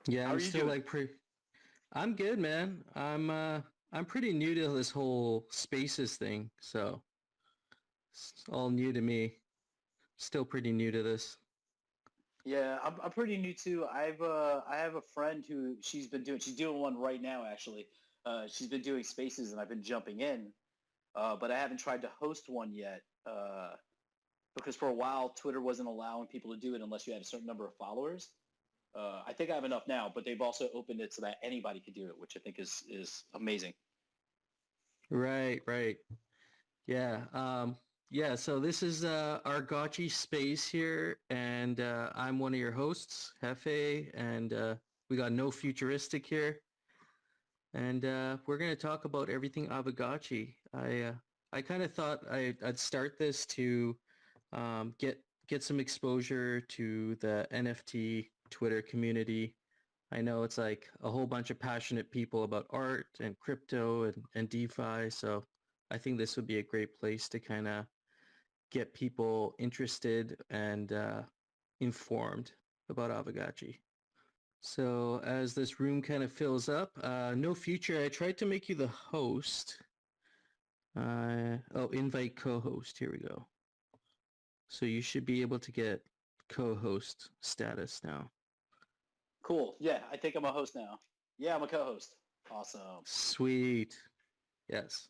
Yeah, How I'm are you still doing? like pre I'm good, man. I'm pretty new to this whole spaces thing, so it's all new to me. Still pretty new to this. Yeah, I'm pretty new too. I have a friend who she's doing one right now actually. She's been doing spaces and I've been jumping in, but I haven't tried to host one yet. Because for a while Twitter wasn't allowing people to do it unless you had a certain number of followers. I think I have enough now, but they've also opened it so that anybody could do it, which I think is amazing. Right, right. Yeah. Yeah, so this is our Gotchi space here, and I'm one of your hosts, Hefe, and we got no futuristic here. And we're going to talk about everything Avogacci. I kind of thought I'd start this to get some exposure to the NFT Twitter community. I know it's like a whole bunch of passionate people about art and crypto and DeFi. So I think this would be a great place to kind of get people interested and informed about Avogacci. So as this room kind of fills up, no future. I tried to make you the host. Oh, invite co-host. Here we go. So you should be able to get co-host status now. Cool. Yeah, I think I'm a host now. Yeah, I'm a co-host. Awesome. Sweet. Yes.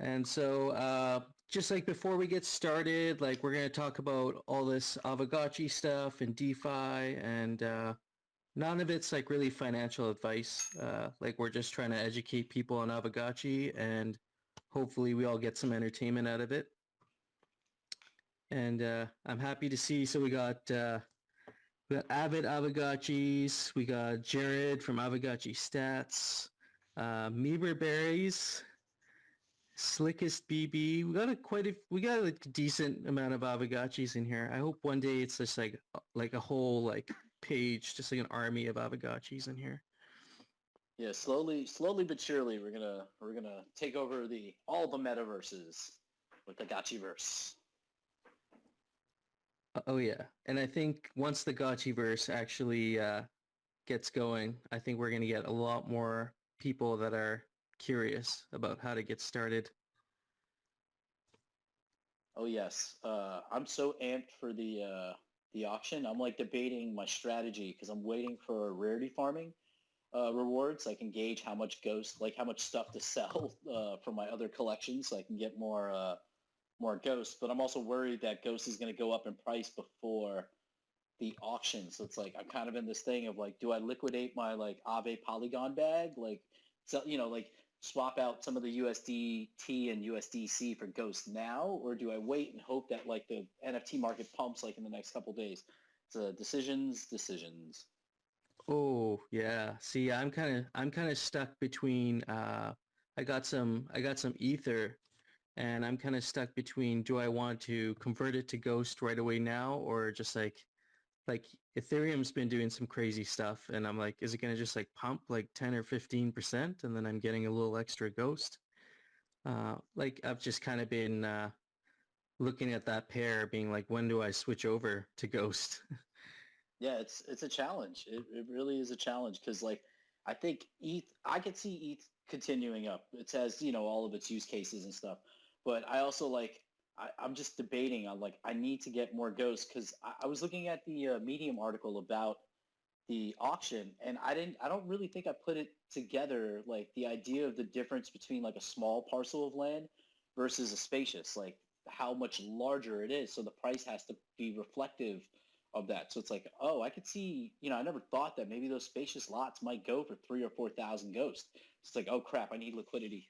And so just like before we get started, like we're going to talk about all this Avogacci stuff and DeFi and none of it's like really financial advice. Like we're just trying to educate people on Avogacci and hopefully we all get some entertainment out of it. And I'm happy to see. So we got Avid Avogaccis, we got Jared from Avogacci Stats, Meber Berries, Slickest BB. We got a decent amount of Avogaccis in here. I hope one day it's just like a whole like page, just like an army of Avogaccis in here. Yeah, slowly but surely, we're gonna take over the all the metaverses with the Gotchiverse. Oh yeah, and I think once the Gotchiverse actually gets going, I think we're gonna get a lot more people that are curious about how to get started. Oh yes, I'm so amped for the auction. I'm like debating my strategy because I'm waiting for rarity farming rewards. So I can gauge how much ghost, like how much stuff to sell from my other collections, so I can get more ghosts. But I'm also worried that ghost is going to go up in price before the auction. So it's like I'm kind of in this thing of like, do I liquidate my like Aave Polygon bag, like so like swap out some of the USDT and USDC for Ghost now, or do I wait and hope that like the NFT market pumps like in the next couple days? So decisions. Oh yeah. See, I'm kind of stuck between I got some ether and I'm kind of stuck between do I want to convert it to Ghost right away now or just like Ethereum's been doing some crazy stuff and I'm like, is it going to just like pump like 10 or 15% and then I'm getting a little extra Ghost? Like I've just kind of been looking at that pair being like, when do I switch over to Ghost? Yeah, it's a challenge. It really is a challenge because like I think ETH, I could see ETH continuing up. It has all of its use cases and stuff, but I also like I'm just debating on like I need to get more ghosts because I was looking at the Medium article about the auction and I don't really think I put it together like the idea of the difference between like a small parcel of land versus a spacious, like how much larger it is, so the price has to be reflective of that. So it's like, oh, I could see, I never thought that maybe those spacious lots might go for 3 or 4 thousand ghosts. It's like, oh crap, I need liquidity.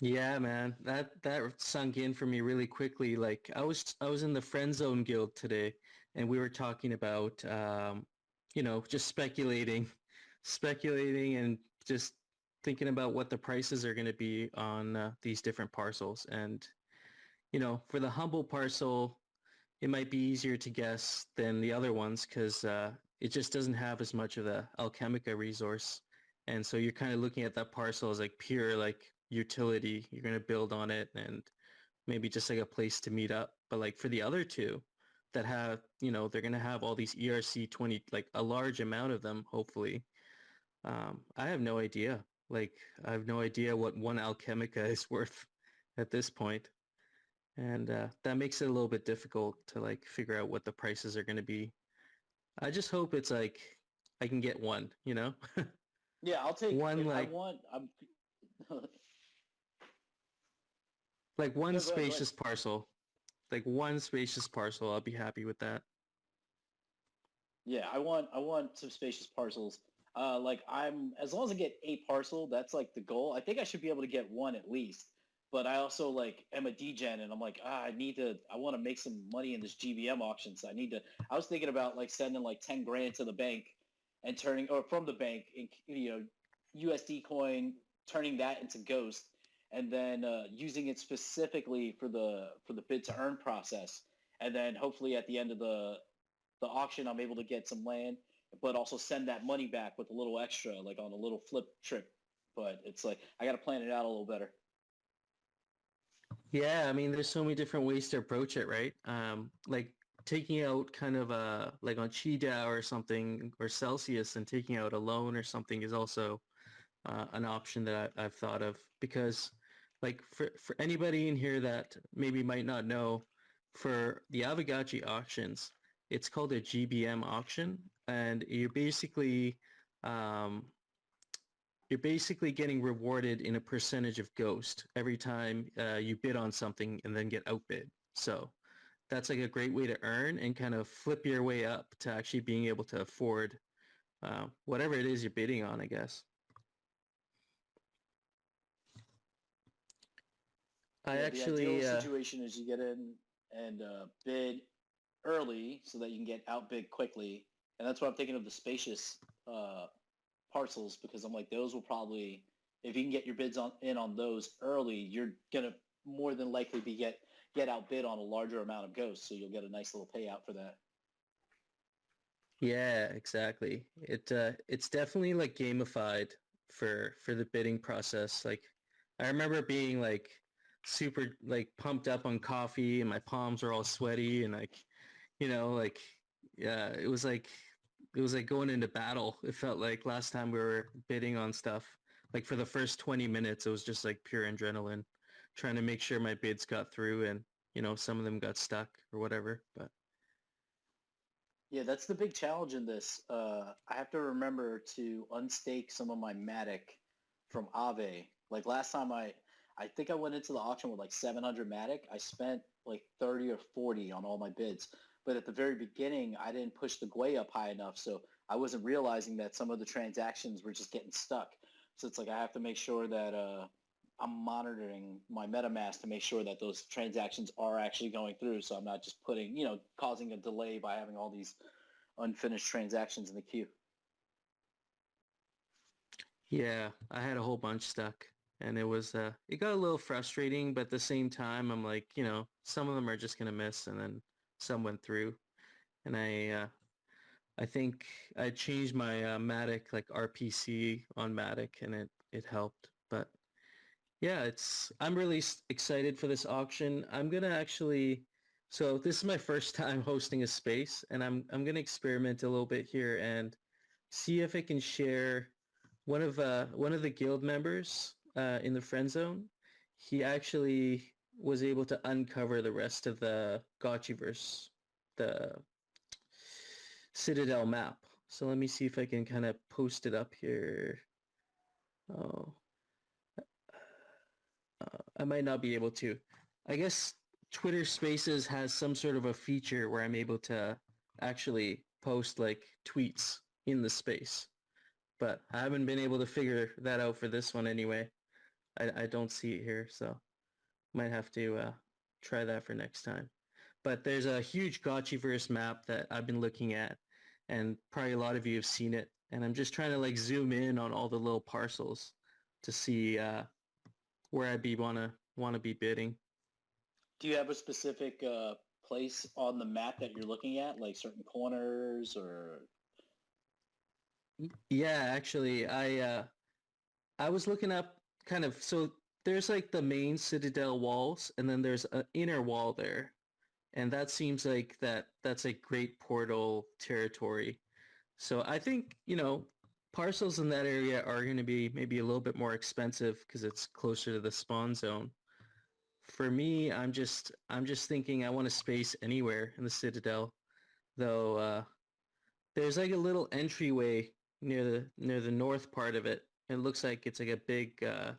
Yeah, man, that sunk in for me really quickly. Like I was in the friend zone guild today, and we were talking about just speculating, and just thinking about what the prices are going to be on these different parcels. And for the humble parcel, it might be easier to guess than the other ones because it just doesn't have as much of the Alchemica resource. And so you're kind of looking at that parcel as like pure like utility. You're going to build on it and maybe just like a place to meet up. But like for the other two, that have, they're going to have all these ERC 20, like a large amount of them, hopefully. I have no idea. Like, I have no idea what one Alchemica is worth at this point. And that makes it a little bit difficult to like figure out what the prices are going to be. I just hope it's like I can get one, Yeah, I'll take one if I like want. I'm like one no, go ahead, go ahead. spacious parcel. Like one spacious parcel, I'll be happy with that. Yeah, I want some spacious parcels. Like I'm as long as I get a parcel, that's like the goal. I think I should be able to get one at least. But I also like am a degen, and I'm like, I want to make some money in this GBM auction. So I was thinking about like sending like 10 grand to the bank and turning, or from the bank, in, USD coin, turning that into Ghost, and then using it specifically for the bid to earn process. And then hopefully at the end of the auction, I'm able to get some land, but also send that money back with a little extra, like on a little flip trip. But it's like I got to plan it out a little better. Yeah, I mean, there's so many different ways to approach it, right? Like taking out kind of like on Qidao or something or Celsius and taking out a loan or something is also an option that I've thought of because like for anybody in here that maybe might not know, for the Aavegotchi auctions, it's called a GBM auction, and um, you're basically getting rewarded in a percentage of Ghost every time you bid on something and then get outbid. So that's like a great way to earn and kind of flip your way up to actually being able to afford whatever it is you're bidding on, I guess. I Yeah, the ideal actually, situation is you get in and bid early so that you can get outbid quickly, and that's why I'm thinking of the spacious parcels because I'm like those will probably, if you can get your bids on those early, you're gonna more than likely get outbid on a larger amount of ghosts, so you'll get a nice little payout for that. yeah, exactly. It's definitely like gamified for the bidding process. Like I remember being like super like pumped up on coffee and my palms were all sweaty and like like yeah, it was like going into battle. It felt like last time we were bidding on stuff. Like for the first 20 minutes, it was just like pure adrenaline, trying to make sure my bids got through and, some of them got stuck or whatever. But Yeah, that's the big challenge in this. I have to remember to unstake some of my Matic from Aave. Like last time I think I went into the auction with like 700 Matic. I spent like 30 or 40 on all my bids. But at the very beginning, I didn't push the GUI up high enough. So I wasn't realizing that some of the transactions were just getting stuck. So it's like I have to make sure that I'm monitoring my MetaMask to make sure that those transactions are actually going through. So I'm not just putting, causing a delay by having all these unfinished transactions in the queue. yeah, I had a whole bunch stuck and it got a little frustrating, but at the same time, I'm like, some of them are just going to miss and then some went through. And I think I changed my Matic like RPC on Matic and it helped. But yeah, I'm really excited for this auction. I'm gonna actually, so this is my first time hosting a space, and I'm gonna experiment a little bit here and see if I can share one of the guild members in the friend zone. He actually was able to uncover the rest of the Gotchiverse, the Citadel map. So let me see if I can kind of post it up here. Oh, I might not be able to. I guess Twitter Spaces has some sort of a feature where I'm able to actually post like tweets in the space, but I haven't been able to figure that out for this one anyway. I don't see it here, so might have to try that for next time. But there's a huge Gotchiverse map that I've been looking at, and probably a lot of you have seen it. And I'm just trying to like zoom in on all the little parcels to see where I'd be wanna be bidding. Do you have a specific place on the map that you're looking at, like certain corners or? Yeah, actually, I was looking up kind of, so there's like the main Citadel walls, and then there's an inner wall there, and that seems like that's a great portal territory. So I think, parcels in that area are going to be maybe a little bit more expensive because it's closer to the spawn zone. For me, I'm just thinking I want a space anywhere in the Citadel, though there's like a little entryway near the north part of it. It looks like it's like a big I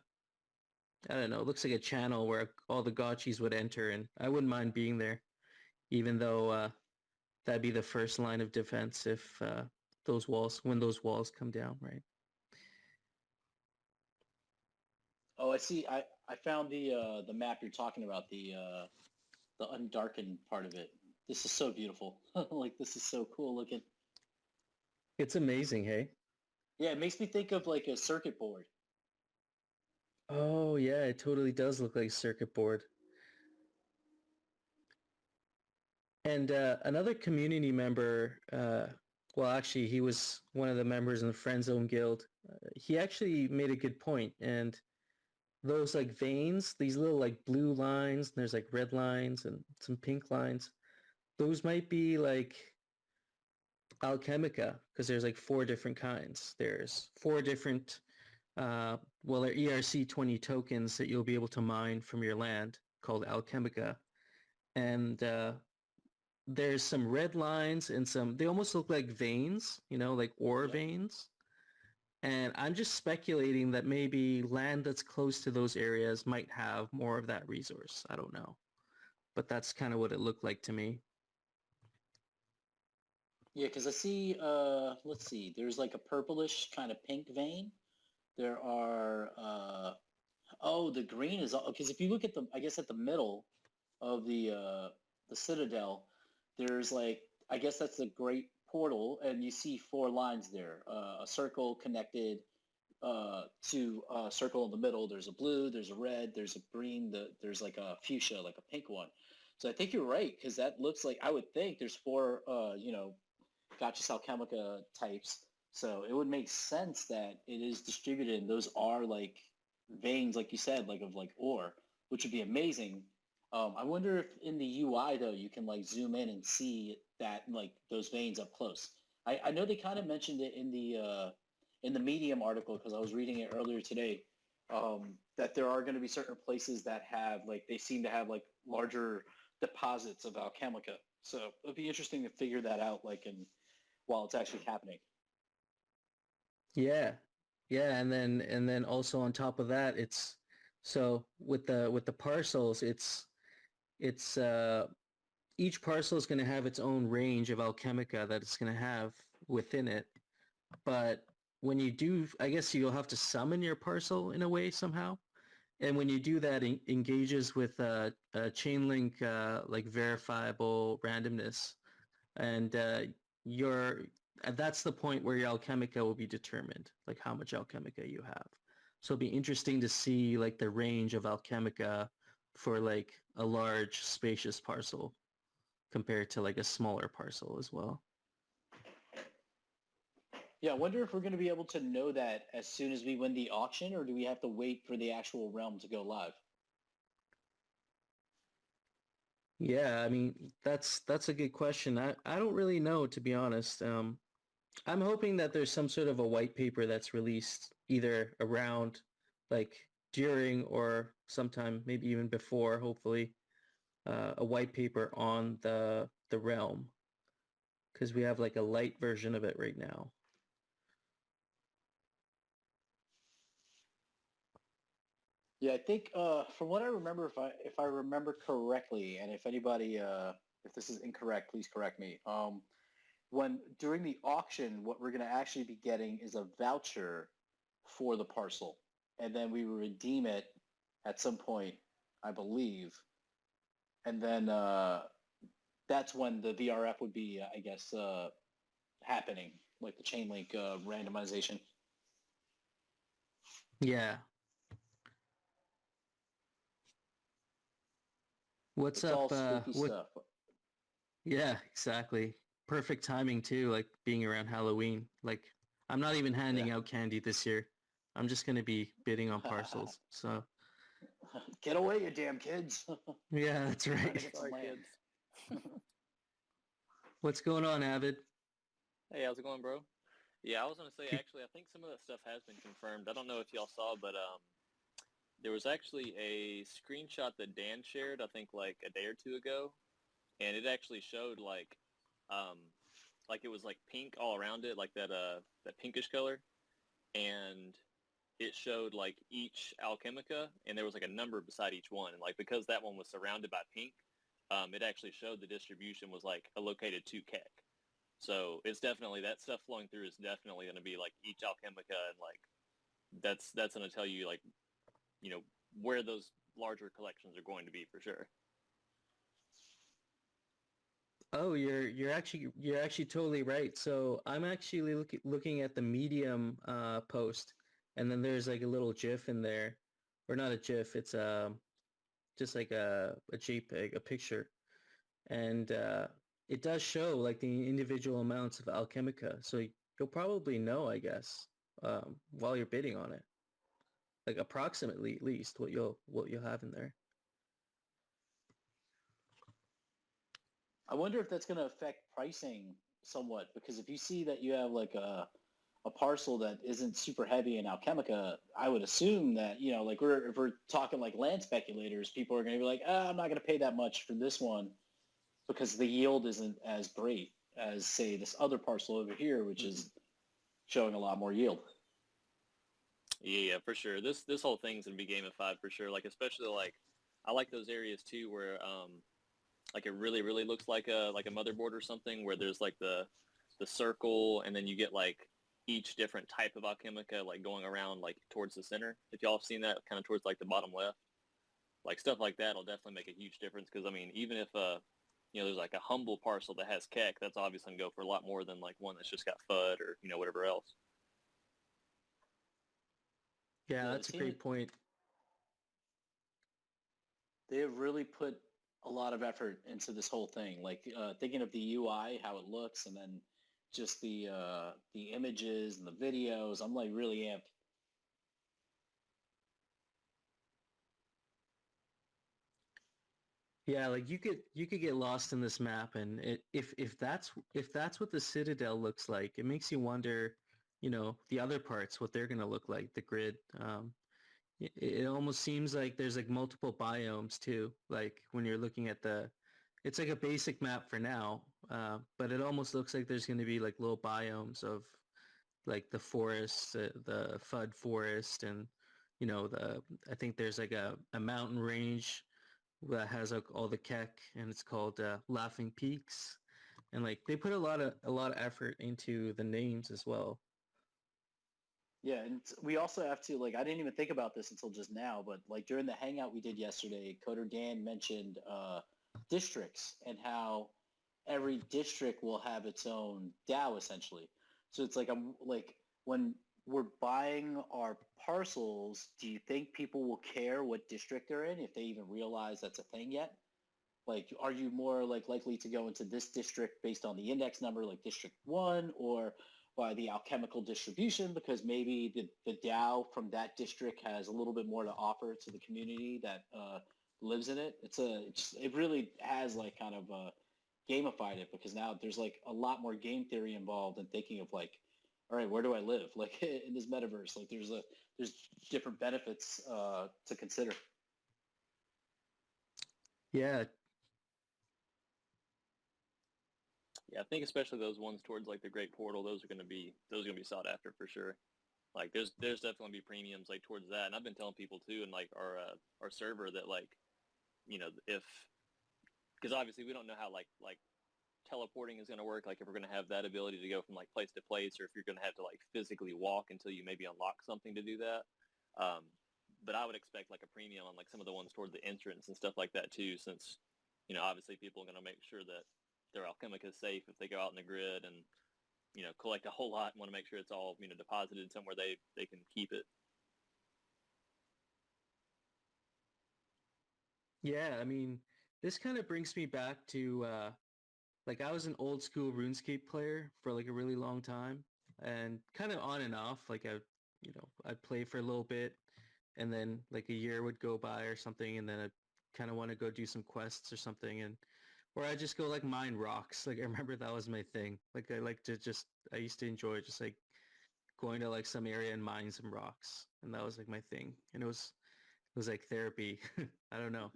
don't know, it looks like a channel where all the gotchis would enter, and I wouldn't mind being there, even though that'd be the first line of defense if when those walls come down, right? Oh, I see. I found the map you're talking about, the undarkened part of it. This is so beautiful. Like this is so cool looking. It's amazing, hey? Yeah, it makes me think of like a circuit board. Oh yeah, it totally does look like a circuit board. And another community member, well, actually, he was one of the members in the Friend Zone Guild. He actually made a good point, and those like veins, these little like blue lines, and there's like red lines and some pink lines. Those might be like alchemica because there's like four different kinds. There's four different, well, they're ERC20 tokens that you'll be able to mine from your land called alchemica, and there's some red lines and they almost look like veins, like ore Yep. veins. And I'm just speculating that maybe land that's close to those areas might have more of that resource. I don't know. But that's kind of what it looked like to me. Yeah, because I see. Let's see. There's like a purplish kind of pink vein. There are. Oh, the green is because if you look at I guess at the middle of the Citadel, there's like I guess that's the Great Portal, and you see four lines there. A circle connected to a circle in the middle. There's a blue, there's a red, there's a green, there's like a fuchsia, like a pink one. So I think you're right because that looks like I would think there's four, Gotcha Alchemica types. So it would make sense that it is distributed, and those are like veins, like you said, like of like ore, which would be amazing. I wonder if in the UI though you can like zoom in and see that like those veins up close. I know they kind of mentioned it in the Medium article because I was reading it earlier today. That there are going to be certain places that have like they seem to have like larger deposits of alchemica. So it'd be interesting to figure that out like in while it's actually happening. Yeah. Yeah, and then also on top of that, it's so with the parcels, it's each parcel is going to have its own range of alchemica that it's going to have within it. But when you do, I guess you'll have to summon your parcel in a way somehow. And when you do that, it engages with a chain link, like verifiable randomness, and your that's the point where your alchemica will be determined, like how much alchemica you have. So it'll be interesting to see like the range of alchemica for like a large spacious parcel compared to like a smaller parcel as well. Yeah, I wonder if we're going to be able to know that as soon as we win the auction, or do we have to wait for the actual realm to go live? Yeah, I mean that's a good question. I don't really know, to be honest. I'm hoping that there's some sort of a white paper that's released either around, like during or sometime, maybe even before, hopefully, a white paper on the realm, because we have like a light version of it right now. Yeah, I think from what I remember, if I remember correctly, and if anybody if this is incorrect, please correct me. When during the auction, what we're going to actually be getting is a voucher for the parcel, and then we redeem it at some point, I believe, and then that's when the VRF would be, I guess, happening, like the chain link randomization. Yeah. What's It's all up? spooky What? stuff. Yeah, exactly. Perfect timing too, like being around Halloween. Like I'm not even Yeah. handing out candy this year. I'm just gonna be bidding on parcels. So Get away, you damn kids. yeah, that's Trying right. to get some Sorry, land. kids. What's going on, Avid? Hey, how's it going, bro? Yeah, I was gonna say actually, I think some of that stuff has been confirmed. I don't know if y'all saw, but there was actually a screenshot that Dan shared, I think like a day or two ago, and it actually showed um, like it was like pink all around it, like that pinkish color, and it showed like each alchemica, and there was like a number beside each one, and like because that one was surrounded by pink, it actually showed the distribution was like allocated to Keck. So it's definitely that stuff flowing through is definitely going to be like each alchemica, and like that's going to tell you like you know where those larger collections are going to be for sure. Oh, you're actually totally right. So I'm actually looking at the Medium post, and then there's like a little GIF in there, or not a GIF. It's just like a JPEG, a picture, and it does show like the individual amounts of Alchemica. So you'll probably know, I guess, while you're bidding on it, like approximately at least what you'll have in there. I wonder if that's going to affect pricing somewhat, because if you see that you have like a parcel that isn't super heavy in Alchemica, I would assume that, like if we're talking like land speculators, people are going to be like, I'm not going to pay that much for this one because the yield isn't as great as, say, this other parcel over here, which is showing a lot more yield. Yeah, for sure. This whole thing's gonna be gamified for sure. Like especially like I like those areas too where like it really looks like a motherboard or something where there's like the circle and then you get like each different type of alchemica like going around like towards the center. If y'all have seen that kind of towards like the bottom left, like stuff like that will definitely make a huge difference because I mean even if there's like a humble parcel that has Keck, that's obviously gonna go for a lot more than like one that's just got FUD or whatever else. Yeah, Yeah, the that's a team, great point. they have really put a lot of effort into this whole thing. Like thinking of the UI, how it looks, and then just the images and the videos. I'm like really amped. Yeah, like you could get lost in this map, and if that's what the Citadel looks like, it makes you wonder, the other parts, what they're gonna look like, the grid. It almost seems like there's like multiple biomes too. Like when you're looking at it's like a basic map for now, but it almost looks like there's gonna be like little biomes of like the forest, the FUD forest, and I think there's like a mountain range that has like all the Keck, and it's called Laughing Peaks, and like they put a lot of effort into the names as well. Yeah, and we also have to, like, I didn't even think about this until just now, but like during the hangout we did yesterday, Coder Dan mentioned districts and how every district will have its own DAO essentially. So it's like I'm like when we're buying our parcels, do you think people will care what district they're in if they even realize that's a thing yet? Like, are you more like likely to go into this district based on the index number, like District 1, or by the alchemical distribution because maybe the DAO from that district has a little bit more to offer to the community that lives in it? It really has like kind of gamified it because now there's like a lot more game theory involved in thinking of like, all right, where do I live? Like in this metaverse, like there's different benefits to consider. Yeah, Yeah, I think especially those ones towards like the Great Portal, those are gonna be sought after for sure. Like there's definitely gonna be premiums like towards that, and I've been telling people too in like our server that like if because obviously we don't know how like teleporting is gonna work, like if we're gonna have that ability to go from like place to place, or if you're gonna have to like physically walk until you maybe unlock something to do that. Um, but I would expect like a premium on like some of the ones toward the entrance and stuff like that too, since obviously people are gonna make sure that their alchemica is safe if they go out in the grid and collect a whole lot and want to make sure it's all deposited somewhere they can keep it. yeah. I mean, this kind of brings me back to like I was an old school RuneScape player for like a really long time, and kind of on and off. Like I'd play for a little bit, and then like a year would go by or something, and then I'd kind of want to go do some quests or something. And or I just go like mine rocks. Like I remember that was my thing. Like I used to enjoy just like going to like some area and mining some rocks, and that was like my thing. And it was like therapy. I don't know.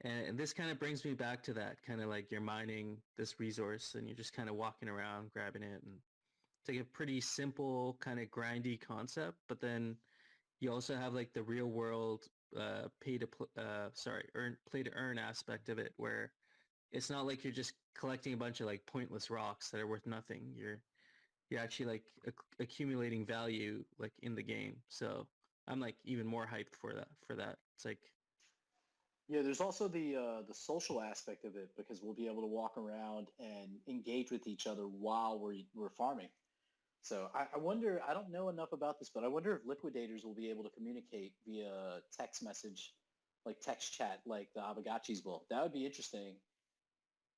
And this kind of brings me back to that kind of like you're mining this resource and you're just kind of walking around grabbing it, and it's like a pretty simple kind of grindy concept, but then you also have like the real world play to earn aspect of it, where it's not like you're just collecting a bunch of like pointless rocks that are worth nothing. You're actually like accumulating value like in the game. So I'm like even more hyped for that. It's like Yeah, there's also the social aspect of it because we'll be able to walk around and engage with each other while we're farming. So I wonder, I don't know enough about this, but I wonder if liquidators will be able to communicate via text message, like text chat, like the Aavegotchis will. That would be interesting.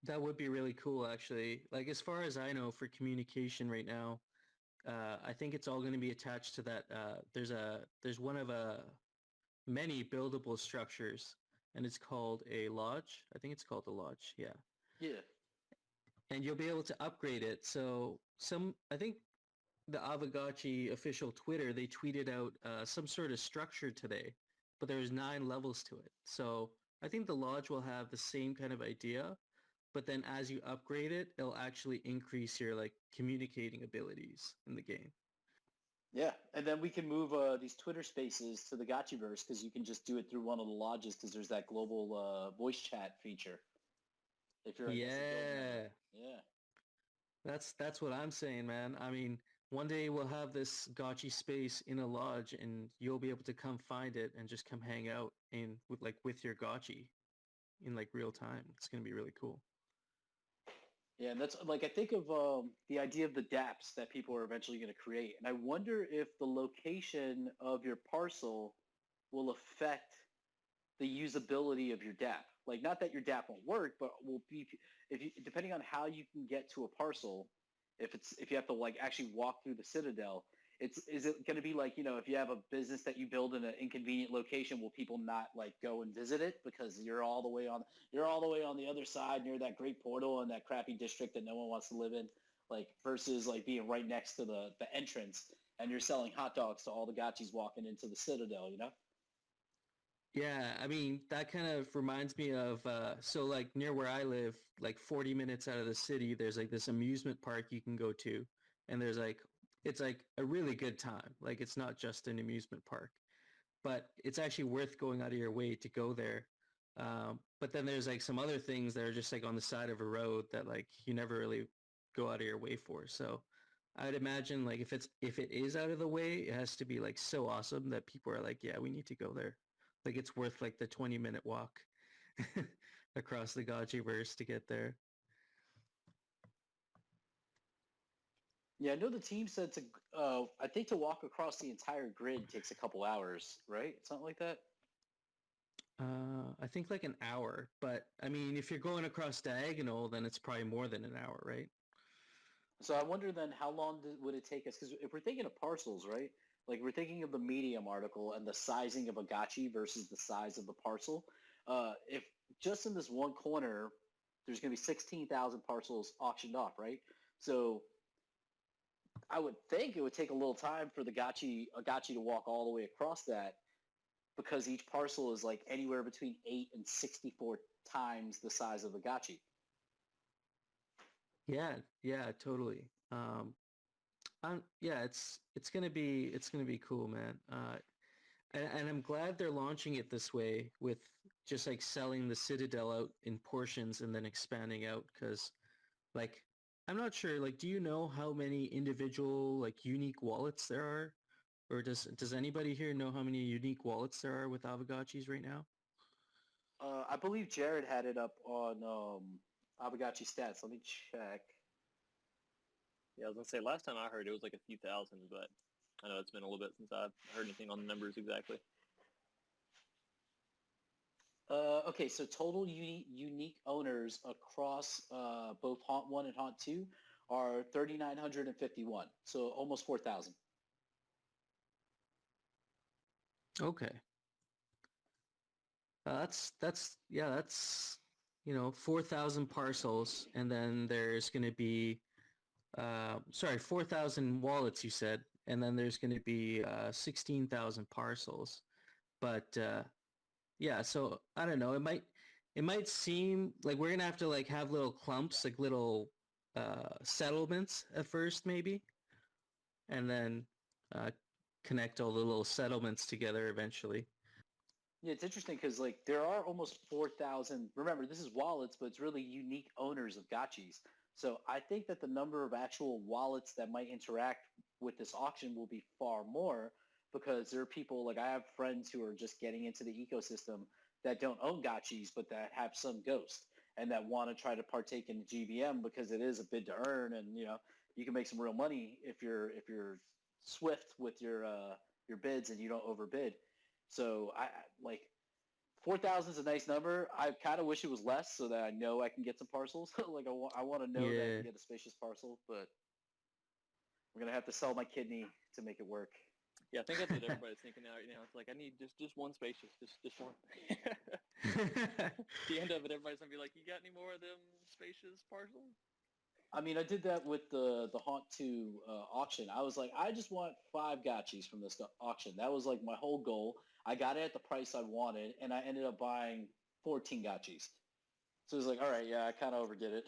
that would be really cool actually. Like as far as I know for communication right now, I think it's all going to be attached to that. There's one of many buildable structures, and it's called a lodge. I think it's called a lodge. Yeah, Yeah. and you'll be able to upgrade it. So I think the Aavegotchi official Twitter, they tweeted out some sort of structure today, but there's 9 levels to it. So I think the lodge will have the same kind of idea, but then as you upgrade it, it'll actually increase your like communicating abilities in the game. Yeah, and then we can move these Twitter Spaces to the Gotchiverse because you can just do it through one of the lodges because there's that global voice chat feature. If you're, I guess, a guild member. Yeah, Yeah. that's what I'm saying, man. I mean, one day we'll have this Gotchi space in a lodge, and you'll be able to come find it and just come hang out in with your Gotchi in like real time. It's gonna be really cool. Yeah, and that's like I think of the idea of the dApps that people are eventually going to create, and I wonder if the location of your parcel will affect the usability of your dApp. Like, not that your dApp won't work, but will be if you depending on how you can get to a parcel, if you have to like actually walk through the Citadel, is it going to be like, if you have a business that you build in an inconvenient location, will people not like go and visit it because you're all the way on the other side near that great portal in that crappy district that no one wants to live in, like versus like being right next to the entrance and you're selling hot dogs to all the gotchis walking into the Citadel, you know? Yeah, I mean, that kind of reminds me of so like near where I live, like 40 minutes out of the city, there's like this amusement park you can go to, and there's like it's like a really good time. Like it's not just an amusement park, but it's actually worth going out of your way to go there. But then there's like some other things that are just like on the side of a road that like you never really go out of your way for. So I'd imagine like if it is out of the way, it has to be like so awesome that people are like, yeah, we need to go there. Like it's worth like the 20-minute walk across the Gotchiverse to get there. Yeah, I know the team said I think to walk across the entire grid takes a couple hours, right? Something like that. I think like an hour, but I mean, if you're going across diagonal, then it's probably more than an hour, right? So I wonder then how long would it take us? Because if we're thinking of parcels, right? Like we're thinking of the Medium article and the sizing of a gotchi versus the size of the parcel. If just in this one corner, there's going to be 16,000 parcels auctioned off, right? So I would think it would take a little time for a gotchi to walk all the way across that because each parcel is like anywhere between 8 and 64 times the size of the gotchi. Yeah, yeah, totally. Yeah, it's gonna be cool, man. And I'm glad they're launching it this way with just like selling the Citadel out in portions and then expanding out because like I'm not sure, like do you know how many individual like unique wallets there are? Or does anybody here know how many unique wallets there are with Aavegotchis right now? I believe Jared had it up on Aavegotchi stats. Let me check. Yeah, I was gonna say last time I heard it was like a few thousand, but I know it's been a little bit since I've heard anything on the numbers exactly. Okay, so total unique owners across both Haunt 1 and Haunt 2 are 3,951, so almost 4,000. Okay. That's yeah, that's 4,000 parcels, and then there's going to be, 4,000 wallets, you said, and then there's going to be 16,000 parcels. But yeah, so I don't know. It might seem like we're gonna have to like have little clumps, like little settlements at first, maybe, and then uh, connect all the little settlements together eventually. Yeah, it's interesting because like there are almost 4,000. Remember, this is wallets, but it's really unique owners of gotchis. So I think that the number of actual wallets that might interact with this auction will be far more because there are people like I have friends who are just getting into the ecosystem that don't own gotchis, but that have some ghost and that want to try to partake in the GVM because it is a bid to earn, and you can make some real money if you're swift with your bids and you don't overbid. So I like 4,000 is a nice number. I kind of wish it was less so that I know I can get some parcels. Like I want to know that I Yeah. can get a spacious parcel, but we're gonna have to sell my kidney to make it work. Yeah, I think that's what everybody's thinking now. It's like I need just one spacious, just one. The end of it, everybody's gonna be like, "You got any more of them spacious parcels?" I mean, I did that with the Haunt 2 auction. I was like, I just want 5 gotchis from this auction. That was like my whole goal. I got it at the price I wanted, and I ended up buying 14 gotchis. So it was like, all right, yeah, I kind of overdid it.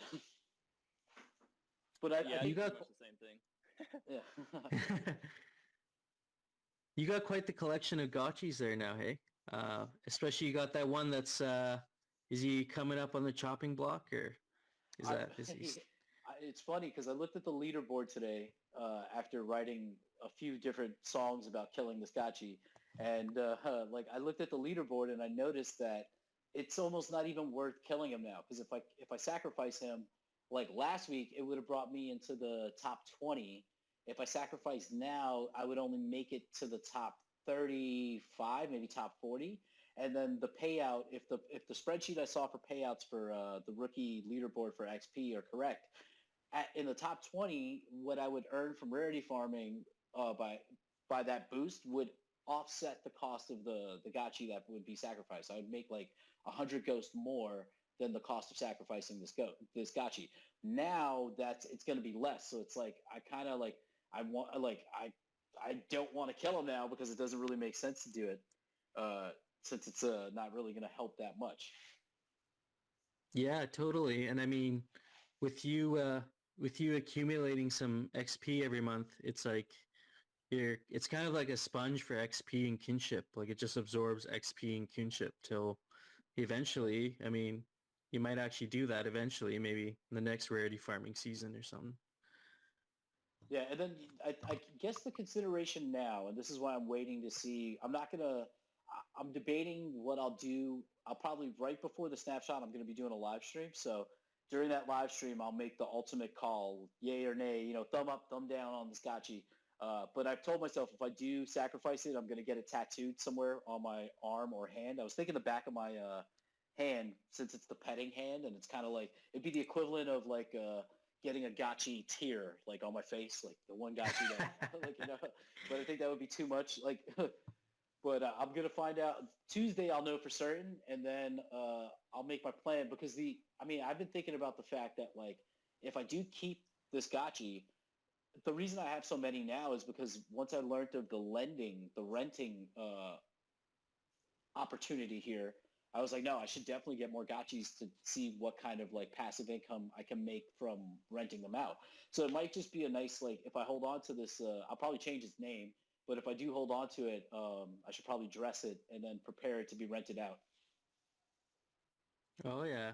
But Yeah, I I do think, got pretty much the same thing. yeah. You got quite the collection of gotchis there now, hey? Especially you got that one that's is he coming up on the chopping block, or I, is he? it's funny because I looked at the leaderboard today after writing a few different songs about killing this gotchi, and like I looked at the leaderboard and I noticed that it's almost not even worth killing him now because if I sacrifice him like last week, it would have brought me into the top 20. If I sacrifice now, I would only make it to the top 35, maybe top 40. And then the payout, if the spreadsheet I saw for payouts for the rookie leaderboard for XP are correct, in the top 20, what I would earn from rarity farming by that boost would offset the cost of the gotchi that would be sacrificed. I would make like 100 ghosts more than the cost of sacrificing this gotchi. Now it's going to be less. So it's like I kind of like I don't want to kill him now because it doesn't really make sense to do it since it's not really going to help that much. Yeah, totally. And I mean, with you accumulating some XP every month, it's like it's kind of like a sponge for XP and kinship. Like it just absorbs XP and kinship till eventually, I mean, you might actually do that eventually, maybe in the next rarity farming season or something. Yeah, and then I guess the consideration now, and this is why I'm waiting to see. I'm debating what I'll do. I'll probably right before the snapshot, I'm going to be doing a live stream. So during that live stream, I'll make the ultimate call, yay or nay. Thumb up, thumb down on the Scotchy. But I've told myself if I do sacrifice it, I'm going to get it tattooed somewhere on my arm or hand. I was thinking the back of my hand, since it's the petting hand, and it's kind of like it'd be the equivalent of like getting a gotchi tear like on my face, like the one gotchi that but I think that would be too much. Like, but I'm gonna find out Tuesday. I'll know for certain, and then I'll make my plan because I've been thinking about the fact that like if I do keep this gotchi, the reason I have so many now is because once I learned of the renting opportunity here, I was like, no, I should definitely get more gotchis to see what kind of like passive income I can make from renting them out. So it might just be a nice, like, if I hold on to this, I'll probably change its name, but if I do hold on to it, I should probably dress it and then prepare it to be rented out. Oh yeah.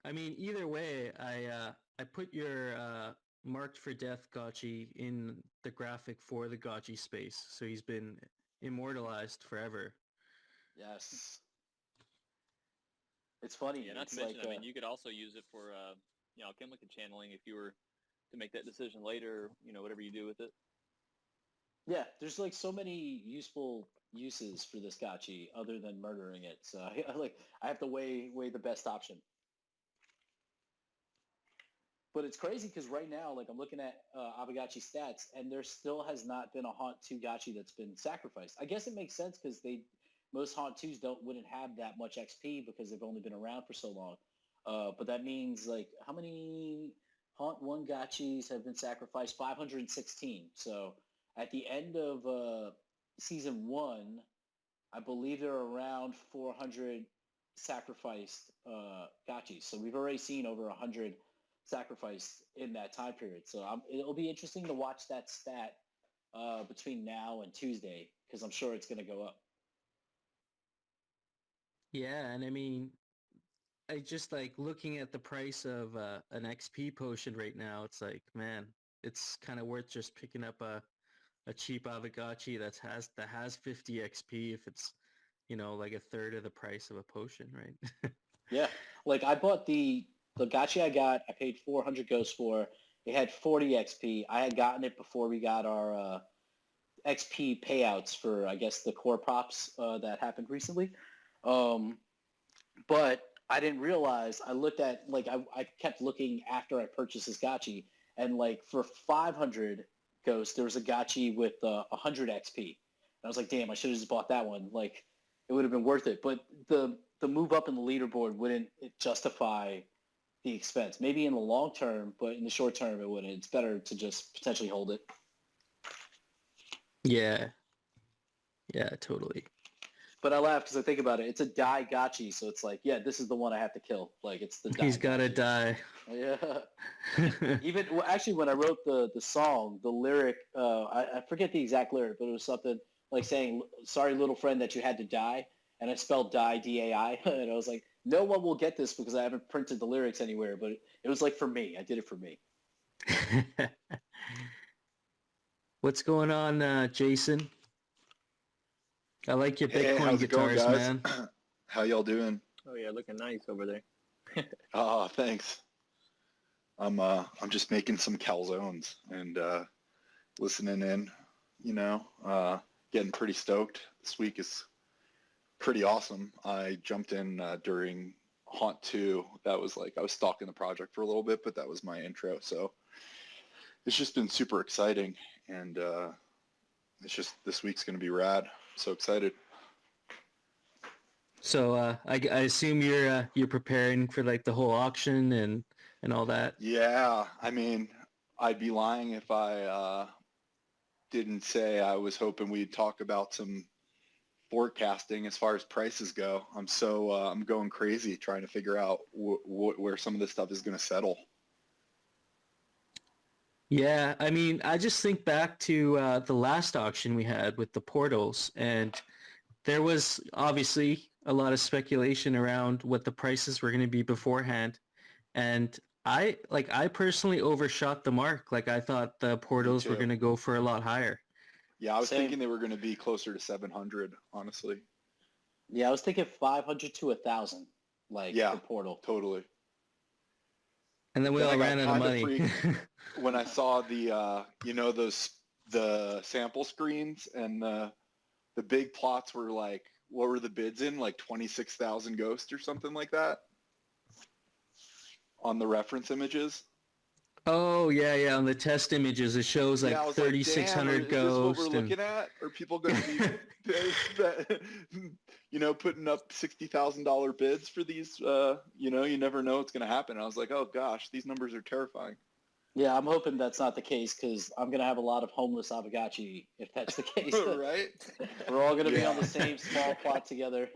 I mean, either way, I put your marked for death Gotchi in the graphic for the Gotchi space, so he's been immortalized forever. Yes. It's funny. Yeah, not It's to mention, like, you could also use it for, alchemical channeling if you were to make that decision later, whatever you do with it. yeah, there's like so many useful uses for this gotchi other than murdering it. So I have to weigh the best option. But it's crazy because right now, like I'm looking at Abagachi stats, and there still has not been a Haunt 2 Gotchi that's been sacrificed. I guess it makes sense because most Haunt 2s wouldn't have that much XP because they've only been around for so long. But that means like how many Haunt 1 gotchis have been sacrificed? 516. So at the end of season 1, I believe there are around 400 sacrificed gotchis. So we've already seen over 100 sacrificed in that time period. So it'll be interesting to watch that stat between now and Tuesday because I'm sure it's going to go up. Yeah, and I mean, I just like looking at the price of an XP potion right now. It's like, man, it's kind of worth just picking up a cheap Avagachi that has 50 XP if it's like a third of the price of a potion, right? Yeah, like I bought the gotchi I got. I paid 400 ghosts for. It had 40 XP. I had gotten it before we got our XP payouts for I guess the core props that happened recently. Um, but I didn't realize. I looked at like I kept looking after I purchased this gotchi, and like for 500 ghosts, there was a gotchi with 100 XP. And I was like, damn, I should have just bought that one. Like, it would have been worth it. But the move up in the leaderboard wouldn't justify the expense. Maybe in the long term, but in the short term, it wouldn't. It's better to just potentially hold it. Yeah, yeah, totally. But I laugh because I think about it. It's a die gotchi, so it's like, yeah, this is the one I have to kill. Like, it's the die. He's got to gotchi. die. Yeah. Even actually, when I wrote the song, the lyric, I forget the exact lyric, but it was something like saying, "Sorry, little friend, that you had to die," and I spelled die DAI, and I was like, no one will get this because I haven't printed the lyrics anywhere. But it was like for me. I did it for me. What's going on, Jason? I like your Hey, Bitcoin how's it going, guitars, guys? man. How y'all doing? Oh yeah, looking nice over there. Oh, thanks. I'm just making some calzones and listening in, getting pretty stoked. This week is pretty awesome. I jumped in during Haunt 2. That was like I was stalking the project for a little bit, but that was my intro. So it's just been super exciting, and it's just this week's going to be rad. So excited. So I assume you're preparing for like the whole auction and all that. Yeah, I mean, I'd be lying if I didn't say I was hoping we'd talk about some forecasting as far as prices go. I'm going crazy trying to figure out where some of this stuff is going to settle. Yeah, I mean, I just think back to the last auction we had with the portals, and there was obviously a lot of speculation around what the prices were going to be beforehand. And I personally overshot the mark. Like I thought the portals were too. going to go for a lot higher. Yeah, I was Same. thinking they were going to be closer to 700, honestly. Yeah, I was thinking 500 to 1,000, like Yeah, for portal. Totally. And then we Then all I got ran out of kinda money. freaked when I saw the the sample screens and the big plots were like, what were the bids in? Like 26,000 ghosts or something like that on the reference images. Oh, yeah. On the test images, it shows like Yeah, I was 3,600 like, damn, is this what we're ghosts. looking at? Are people going to be, putting up $60,000 bids for these? You never know what's going to happen. I was like, oh gosh, these numbers are terrifying. Yeah, I'm hoping that's not the case because I'm going to have a lot of homeless Avagachi if that's the case. Right? We're all going to be on the same small plot together.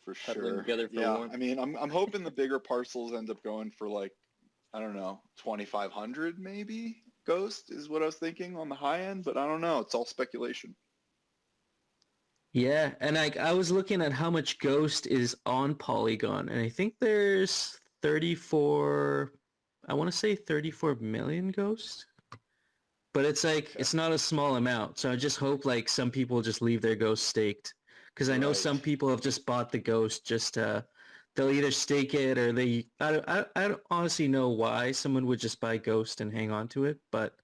For Huddling sure. together for Yeah, warmth. I mean, I'm hoping the bigger parcels end up going for like, I don't know, 2,500 maybe. Ghost is what I was thinking on the high end, but I don't know. It's all speculation. Yeah, and I was looking at how much Ghost is on Polygon, and I think there's 34, I want to say 34 million Ghosts. But it's like, Okay. it's not a small amount, so I just hope like some people just leave their Ghost staked. Because I know Right. some people have just bought the Ghost just they'll either stake it or I don't honestly know why someone would just buy Ghost and hang on to it, but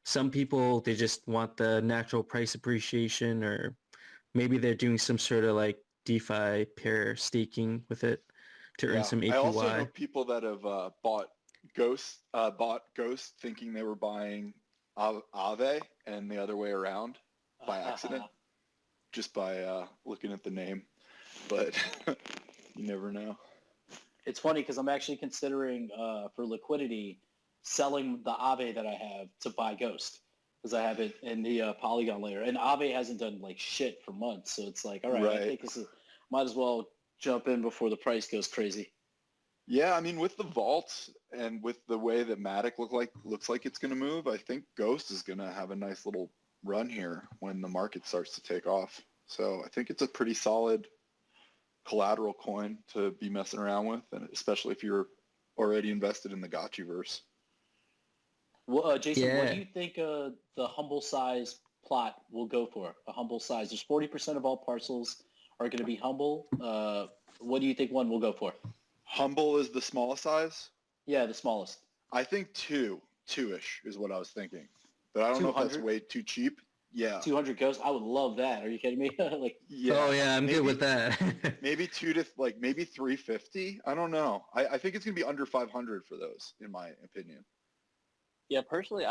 some people, they just want the natural price appreciation, or maybe they're doing some sort of like DeFi pair staking with it to earn Yeah. some I also know APY. people that have bought Ghost thinking they were buying Aave and the other way around by accident, just by looking at the name. but you never know. It's funny because I'm actually considering for liquidity selling the Aave that I have to buy Ghost because I have it in the Polygon layer, and Aave hasn't done like shit for months, so it's like, all right, I think might as well jump in before the price goes crazy. Yeah, I mean, with the vaults and with the way that Matic looks like it's going to move, I think Ghost is going to have a nice little run here when the market starts to take off. So I think it's a pretty solid collateral coin to be messing around with, and especially if you're already invested in the Gotchiverse. Well, Jason, what do you think the humble size plot will go for? A humble size. There's 40% of all parcels are going to be humble. What do you think one will go for? Humble is the smallest size? Yeah, the smallest. I think two-ish is what I was thinking. But I don't know if that's way too cheap. Yeah. 200 Ghost? I would love that. Are you kidding me? Yeah. Oh, yeah, I'm good with that. Maybe maybe 350? I don't know. I think it's going to be under 500 for those, in my opinion. Yeah, personally,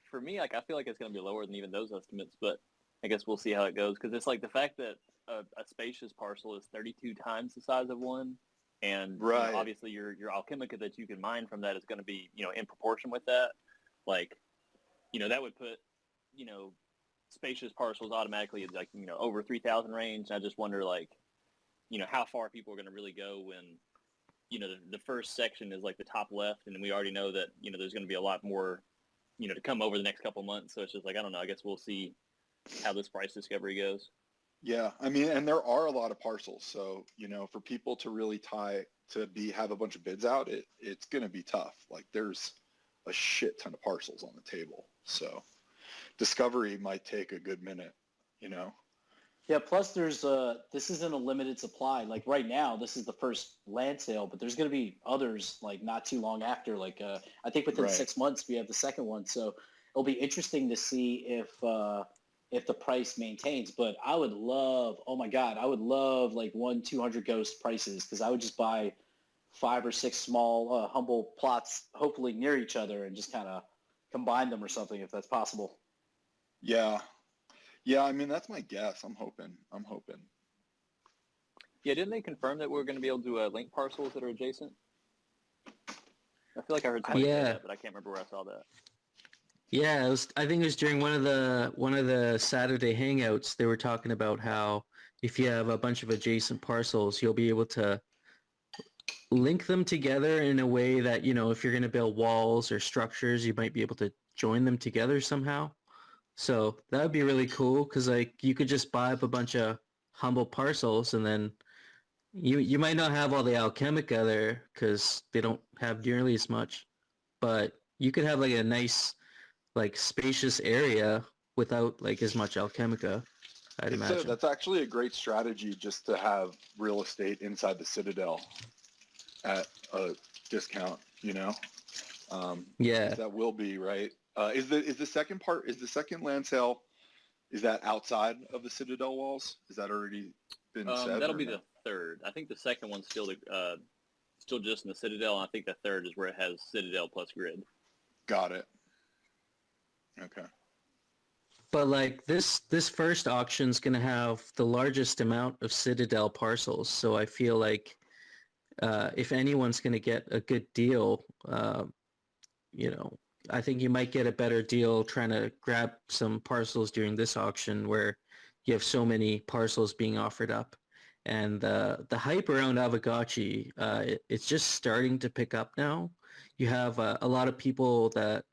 for me, I feel like it's going to be lower than even those estimates, but I guess we'll see how it goes, because it's like the fact that a spacious parcel is 32 times the size of one. And obviously your alchemica that you can mine from that is going to be, in proportion with that. Like, that would put, spacious parcels automatically like, over 3,000 range. And I just wonder, like, how far people are going to really go when, the first section is like the top left. And we already know that, there's going to be a lot more, to come over the next couple months. So it's just like, I don't know, I guess we'll see how this price discovery goes. Yeah, I mean, and there are a lot of parcels. So, for people to really have a bunch of bids out, it's going to be tough. Like, there's a shit ton of parcels on the table. So discovery might take a good minute, Yeah, plus there's this isn't a limited supply. Like right now, this is the first land sale, but there's going to be others like not too long after. Like I think within 6 months we have the second one. So it'll be interesting to see if the price maintains. But I would love, oh my God, I would love like 200 Ghost prices, because I would just buy 5 or 6 small humble plots, hopefully near each other, and just kind of combine them or something if that's possible. Yeah. Yeah, I mean, that's my guess. I'm hoping. Yeah, didn't they confirm that we're going to be able to link parcels that are adjacent? I feel like I heard somebody say that, but I can't remember where I saw that. Yeah, I think it was during one of the Saturday hangouts. They were talking about how if you have a bunch of adjacent parcels, you'll be able to link them together in a way that, if you're going to build walls or structures, you might be able to join them together somehow. So that would be really cool, because like you could just buy up a bunch of humble parcels, and then you might not have all the alchemica there because they don't have nearly as much, but you could have like a nice, like, spacious area without like as much alchemica, I'd imagine. That's actually a great strategy, just to have real estate inside the Citadel at a discount, Yeah. That will be right. Is the second land sale, is that outside of the Citadel walls? Is that already been said? That'll be the third. I think the second one's still just in the Citadel, and I think the third is where it has Citadel plus grid. Got it. Okay. But like this first auction's going to have the largest amount of Citadel parcels, so I feel like if anyone's going to get a good deal, I think you might get a better deal trying to grab some parcels during this auction where you have so many parcels being offered up. And the hype around Aavegotchi, it's just starting to pick up now. You have a lot of people that,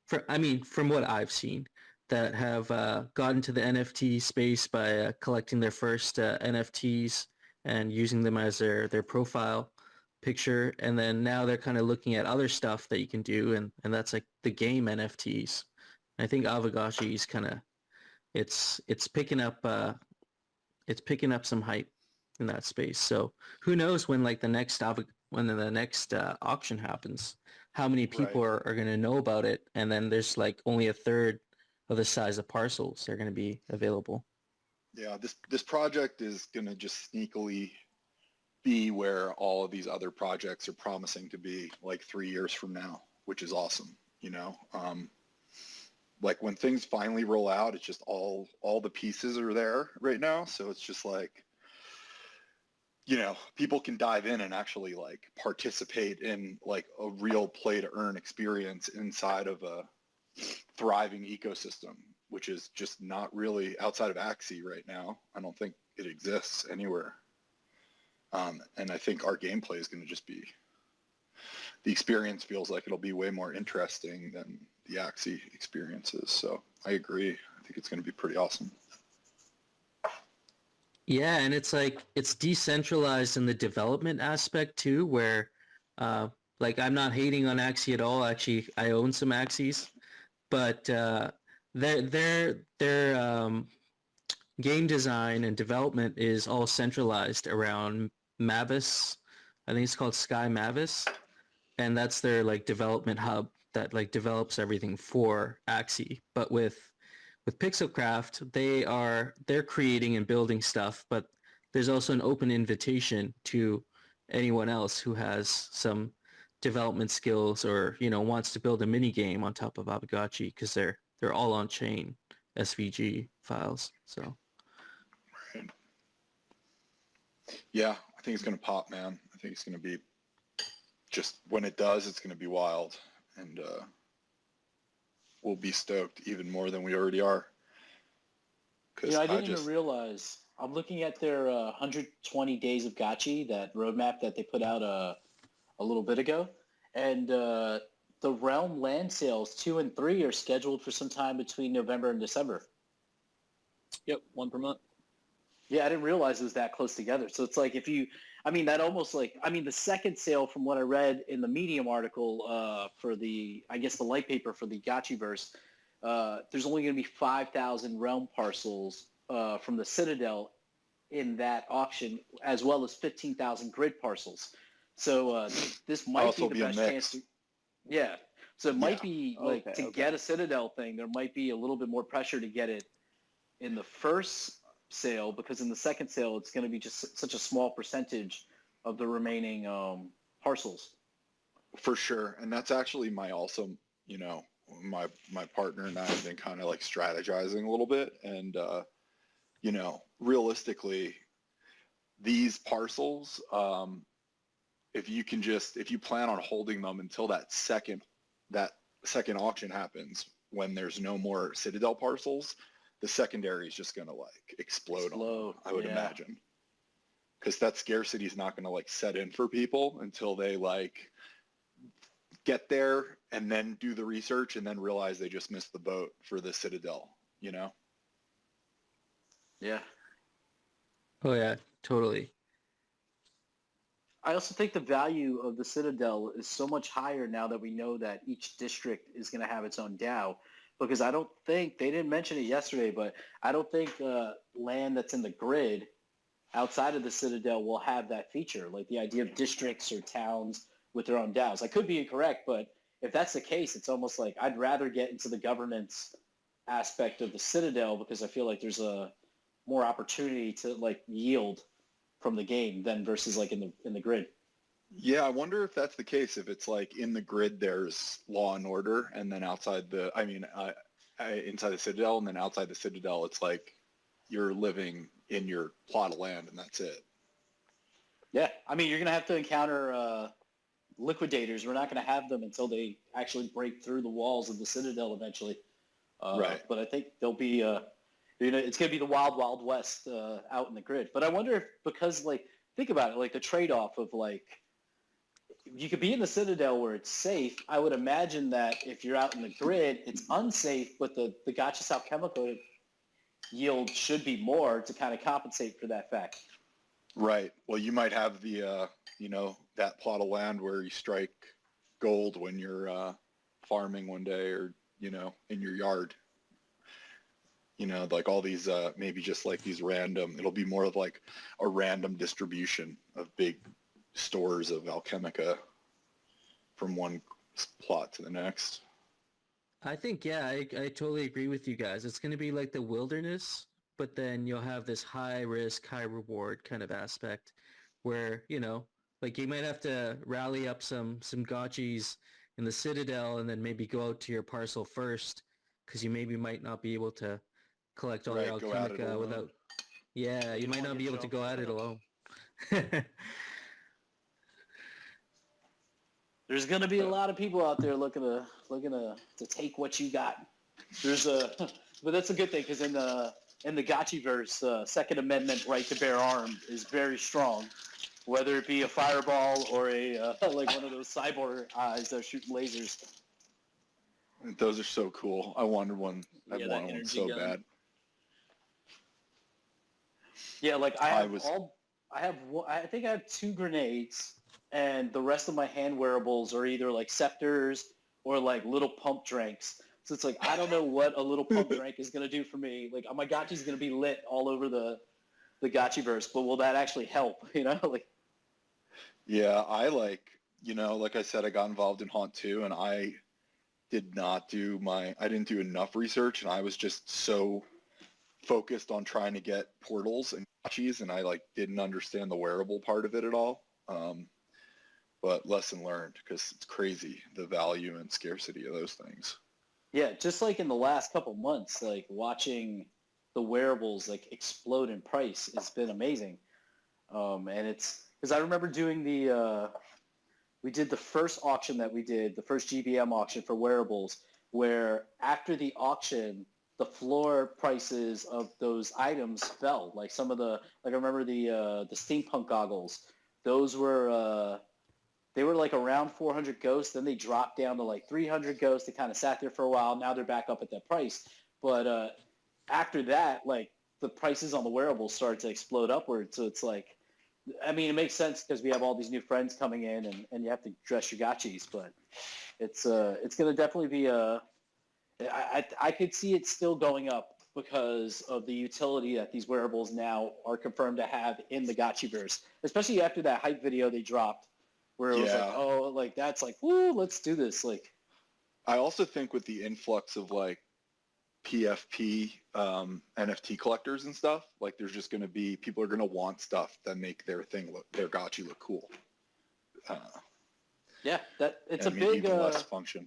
from what I've seen, that have gotten to the NFT space by collecting their first NFTs and using them as their profile picture, and then now they're kind of looking at other stuff that you can do, and that's like the game NFTs. I think Aavegotchi is kind of it's picking up some hype in that space. So who knows when like the next auction happens, how many people are going to know about it, and then there's like only a third of the size of parcels that are going to be available. Yeah, this project is going to just sneakily be where all of these other projects are promising to be like 3 years from now, which is awesome. Like when things finally roll out, it's just all the pieces are there right now. So it's just like, people can dive in and actually like participate in like a real play to earn experience inside of a thriving ecosystem, which is just not really outside of Axie right now. I don't think it exists anywhere. And I think our gameplay is going to just be, the experience feels like it'll be way more interesting than the Axie experiences. So I agree. I think it's going to be pretty awesome. Yeah, and it's like it's decentralized in the development aspect too, where like I'm not hating on Axie at all. Actually, I own some Axies, but their game design and development is all centralized around Mavis. I think it's called Sky Mavis, and that's their like development hub that like develops everything for Axie. But with Pixelcraft, they're creating and building stuff, but there's also an open invitation to anyone else who has some development skills or wants to build a mini game on top of Abigachi, because they're all on chain SVG files. So Right. Yeah, I think it's going to pop, man. I think it's going to be, just when it does, it's going to be wild, and we'll be stoked even more than we already are. I didn't even realize. I'm looking at their 120 Days of Gotchi, that roadmap that they put out a little bit ago, and the Realm land sales 2 and 3 are scheduled for some time between November and December. Yep, one per month. Yeah, I didn't realize it was that close together. So it's like that almost like, the second sale, from what I read in the Medium article for the light paper for the Gotchiverse, there's only going to be 5,000 Realm parcels from the Citadel in that auction, as well as 15,000 grid parcels. So this might be the best chance to, yeah. So it might be get a Citadel thing, there might be a little bit more pressure to get it in the first sale, because in the second sale it's going to be just such a small percentage of the remaining parcels. For sure. And that's actually my partner and I have been kind of like strategizing a little bit, and realistically, these parcels, if you plan on holding them until that second auction happens, when there's no more Citadel parcels, the secondary is just going to like explode. I would imagine, because that scarcity is not going to like set in for people until they like get there and then do the research and then realize they just missed the boat for the Citadel, Yeah. Oh yeah, totally. I also think the value of the Citadel is so much higher now that we know that each district is going to have its own DAO, because I don't think, they didn't mention it yesterday, but I don't think land that's in the grid outside of the Citadel will have that feature, like the idea of districts or towns with their own DAOs. I could be incorrect, but if that's the case, it's almost like I'd rather get into the governance aspect of the Citadel, because I feel like there's a more opportunity to like yield from the game than versus like in the grid. Yeah, I wonder if that's the case. If it's like in the grid, there's law and order, and then inside the Citadel, and then outside the Citadel, it's like you're living in your plot of land, and that's it. Yeah, you're gonna have to encounter liquidators. We're not gonna have them until they actually break through the walls of the Citadel eventually. Right. But I think they'll be, it's gonna be the wild, wild west out in the grid. But I wonder if, because like, think about it, like the trade-off of like, you could be in the Citadel where it's safe. I would imagine that if you're out in the grid, it's unsafe, but the Gotcha Chemical yield should be more to kind of compensate for that fact. Right. Well, you might have the, that plot of land where you strike gold when you're farming one day, or, in your yard. Like all these, maybe just like these random, it'll be more of like a random distribution of big stores of Alchemica from one plot to the next. I think, yeah, I totally agree with you guys. It's going to be like the wilderness, but then you'll have this high risk, high reward kind of aspect where, like you might have to rally up some gotchis in the Citadel and then maybe go out to your parcel first, because you maybe might not be able to collect all your Alchemica without... Yeah, you might not be able to go at it alone. There's gonna be a lot of people out there looking to take what you got. But that's a good thing because in the Gotchi verse, Second Amendment right to bear arms is very strong, whether it be a fireball or a like one of those cyborg eyes that are shooting lasers. Those are so cool. I wanted one. I Yeah, that wanted one energy so gun. bad. Yeah, like I think I have 2 grenades, and the rest of my hand wearables are either like scepters or like little pump drinks. So it's like I don't know what a little pump drink is gonna do for me. Like my Gotchi's gonna be lit all over the Gotchiverse, but will that actually help? You know, like. Yeah, I like I said, I got involved in Haunt 2, and I didn't do enough research, and I was just so focused on trying to get portals and gotchis, and I like didn't understand the wearable part of it at all. But lesson learned, because it's crazy the value and scarcity of those things. Yeah, just like in the last couple months, like watching the wearables like explode in price has been amazing. And it's because I remember doing we did the first auction that we did, the first GBM auction for wearables, where after the auction, the floor prices of those items fell. Like some of I remember the steampunk goggles, those were, they were like around 400 ghosts. Then they dropped down to like 300 ghosts. They kind of sat there for a while. Now they're back up at that price. But after that, like the prices on the wearables started to explode upward. So it's like, I mean, it makes sense because we have all these new friends coming in, and you have to dress your gotchis. But it's going to definitely be I could see it still going up because of the utility that these wearables now are confirmed to have in the Gotchiverse, especially after that hype video they dropped, where it was like, Yeah. oh, like that's like, woo, let's do this. Like, I also think with the influx of like PFP NFT collectors and stuff, like there's just going to be people are going to want stuff that make their gotchi look cool. yeah, that it's a and maybe big even less function.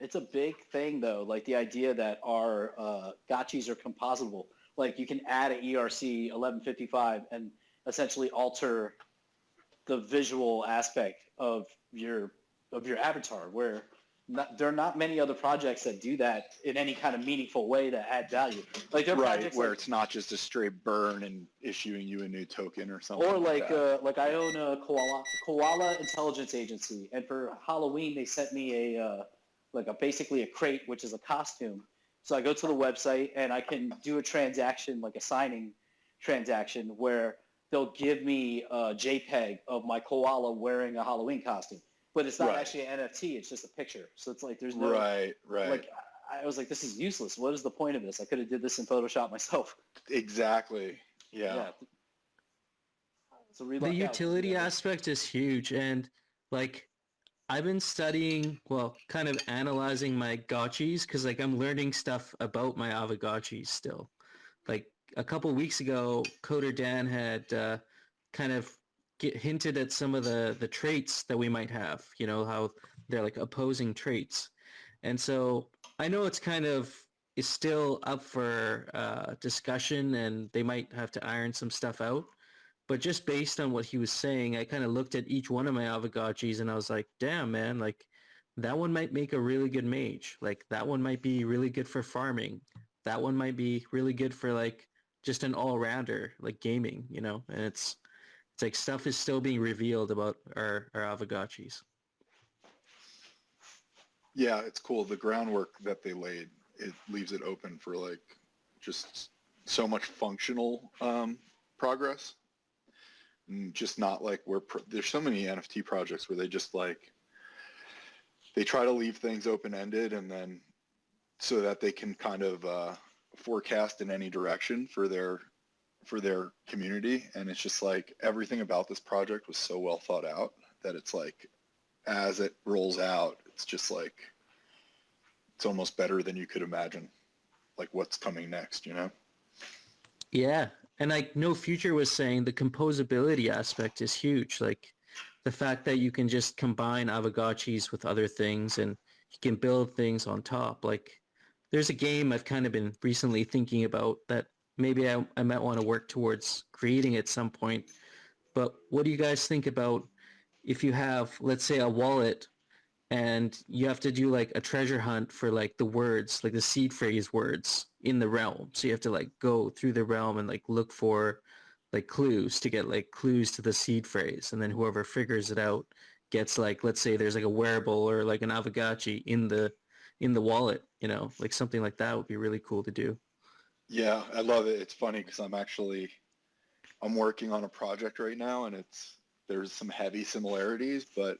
it's a big thing though. Like the idea that our gotchis are compositable. Like you can add an ERC 1155 and essentially alter the visual aspect of your avatar, where there are not many other projects that do that in any kind of meaningful way that add value. Like there are Right, projects where like, it's not just a straight burn and issuing you a new token or something. or like that. like I own a koala intelligence agency, and for Halloween they sent me basically a crate, which is a costume. So I go to the website and I can do a transaction, like a signing transaction, where they'll give me a JPEG of my koala wearing a Halloween costume. But it's not Right. actually an NFT, it's just a picture. So it's like there's no Right. like I was like, this is useless. What is the point of this? I could have did this in Photoshop myself. Exactly. Yeah. So The utility aspect is huge, and like I've been studying, well, kind of analyzing my gotchis because like I'm learning stuff about my Avagotchis still. Like a couple weeks ago, Coder Dan had kind of hinted at some of the traits that we might have, you know, how they're like opposing traits. And so I know it's kind of is still up for discussion, and they might have to iron some stuff out. But just based on what he was saying, I kind of looked at each one of my Avagotchis and I was like, damn, man, like that one might make a really good mage. Like that one might be really good for farming. That one might be really good for like just an all-rounder, like gaming, you know? And it's like stuff is still being revealed about our Avagotchis. Yeah, it's cool. The groundwork that they laid, it leaves it open for like just so much functional progress. And just not like there's so many NFT projects where they just like, they try to leave things open-ended and then so that they can kind of forecast in any direction for their community. And it's just like everything about this project was so well thought out that it's like as it rolls out, it's just like it's almost better than you could imagine, like what's coming next, you know? Yeah, and like No Future was saying, the composability aspect is huge. Like the fact that you can just combine Avagotchis with other things and you can build things on top. Like there's a game I've kind of been recently thinking about that maybe I might want to work towards creating at some point. but what do you guys think about if you have, let's say, a wallet and you have to do like a treasure hunt for like the words, like the seed phrase words in the realm. So you have to like go through the realm and like look for like clues to get like clues to the seed phrase. And then whoever figures it out gets like, let's say there's like a wearable or like an Avogacci in the wallet, you know, like something like that would be really cool to do. Yeah, I love it. It's funny because I'm working on a project right now, and there's some heavy similarities, but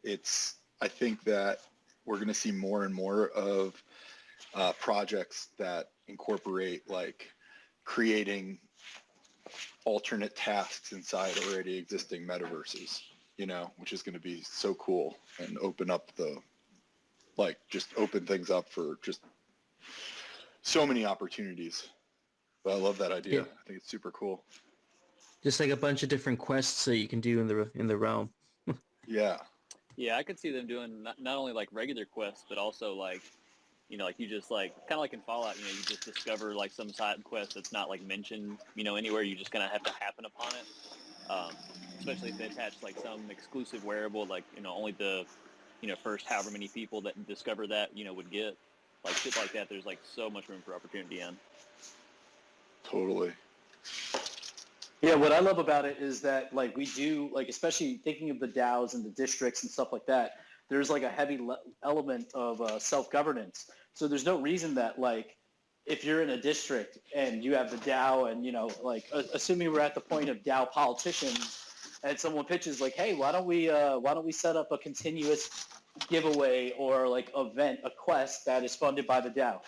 I think that we're going to see more and more of projects that incorporate like creating alternate tasks inside already existing metaverses, you know, which is going to be so cool and just open things up for just so many opportunities. But I love that idea. Yeah. I think it's super cool. Just like a bunch of different quests that you can do in the realm. Yeah. Yeah, I could see them doing not only like regular quests, but also like, you know, like you just like kind of like in Fallout, you know, you just discover like some side quest that's not like mentioned, you know, anywhere. You just kind of have to happen upon it. Especially if they attach like some exclusive wearable, like, you know, only the, you know, first however many people that discover that, you know, would get like shit like that. There's like so much room for opportunity in. Totally. Yeah, what I love about it is that like we do like especially thinking of the DAOs and the districts and stuff like that. There's like a heavy element of self-governance. So there's no reason that like if you're in a district and you have the DAO and you know like assuming we're at the point of DAO politicians and someone pitches like, hey, why don't we set up a continuous giveaway or like event, a quest that is funded by the DAO.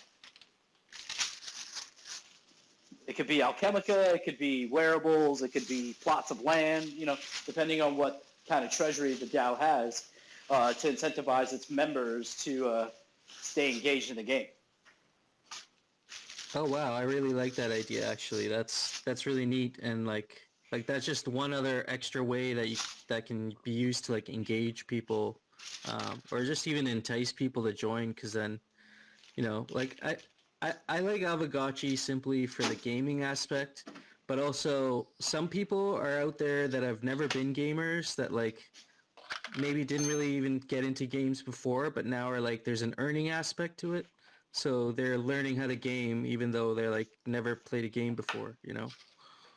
It could be Alchemica, it could be wearables, it could be plots of land, you know, depending on what kind of treasury the DAO has to incentivize its members to stay engaged in the game. Oh wow, I really like that idea actually. That's really neat and like that's just one other extra way that can be used to like engage people or just even entice people to join because then you know like I like Avogacci simply for the gaming aspect, but also some people are out there that have never been gamers that like maybe didn't really even get into games before, but now are like there's an earning aspect to it. So they're learning how to game even though they're like never played a game before, you know?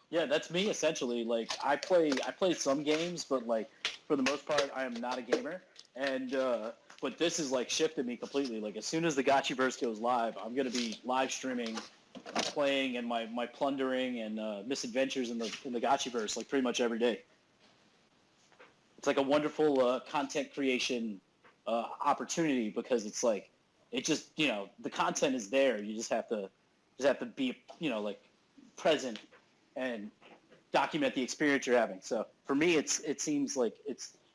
Yeah, that's me essentially. Like I play some games, but like for the most part, I am not a gamer. And but this has like shifted me completely. Like as soon as the Gotchiverse goes live, I'm gonna be live streaming, playing, and my plundering and misadventures in the Gotchiverse like pretty much every day. It's like a wonderful content creation opportunity because it's like it just you know the content is there. You just have to be you know like present and document the experience you're having. So for me, it seems like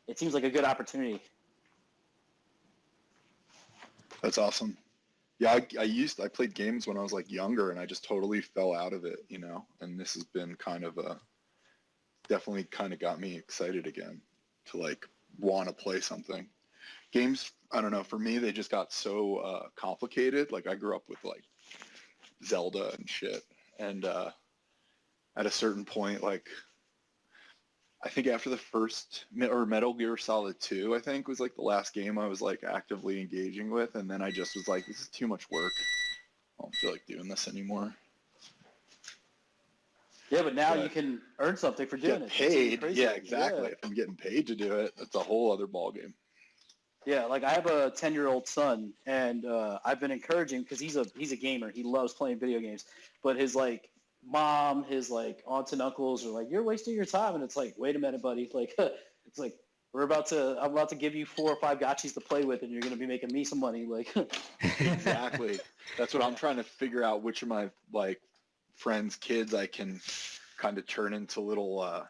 a good opportunity. That's awesome. Yeah, I played games when I was like younger and I just totally fell out of it, you know, and this has been definitely kind of got me excited again to like want to play something. Games, I don't know, for me, they just got so complicated. Like I grew up with like Zelda and shit. And at a certain point, like I think after the first, or Metal Gear Solid 2, I think was like the last game I was like actively engaging with. And then I just was like, this is too much work. I don't feel like doing this anymore. Yeah, but now you can earn something for doing get it. paid. Yeah, exactly. Yeah. If I'm getting paid to do it, that's a whole other ballgame. Yeah, like I have a 10-year-old son, and I've been encouraging because he's a gamer. He loves playing video games, but his like mom, his like aunts and uncles are like, "You're wasting your time," and it's like, "Wait a minute, buddy." Like, it's like I'm about to give you 4 or 5 gotchis to play with, and you're gonna be making me some money. Like, exactly. That's what I'm trying to figure out. Which of my like friends' kids I can kind of turn into little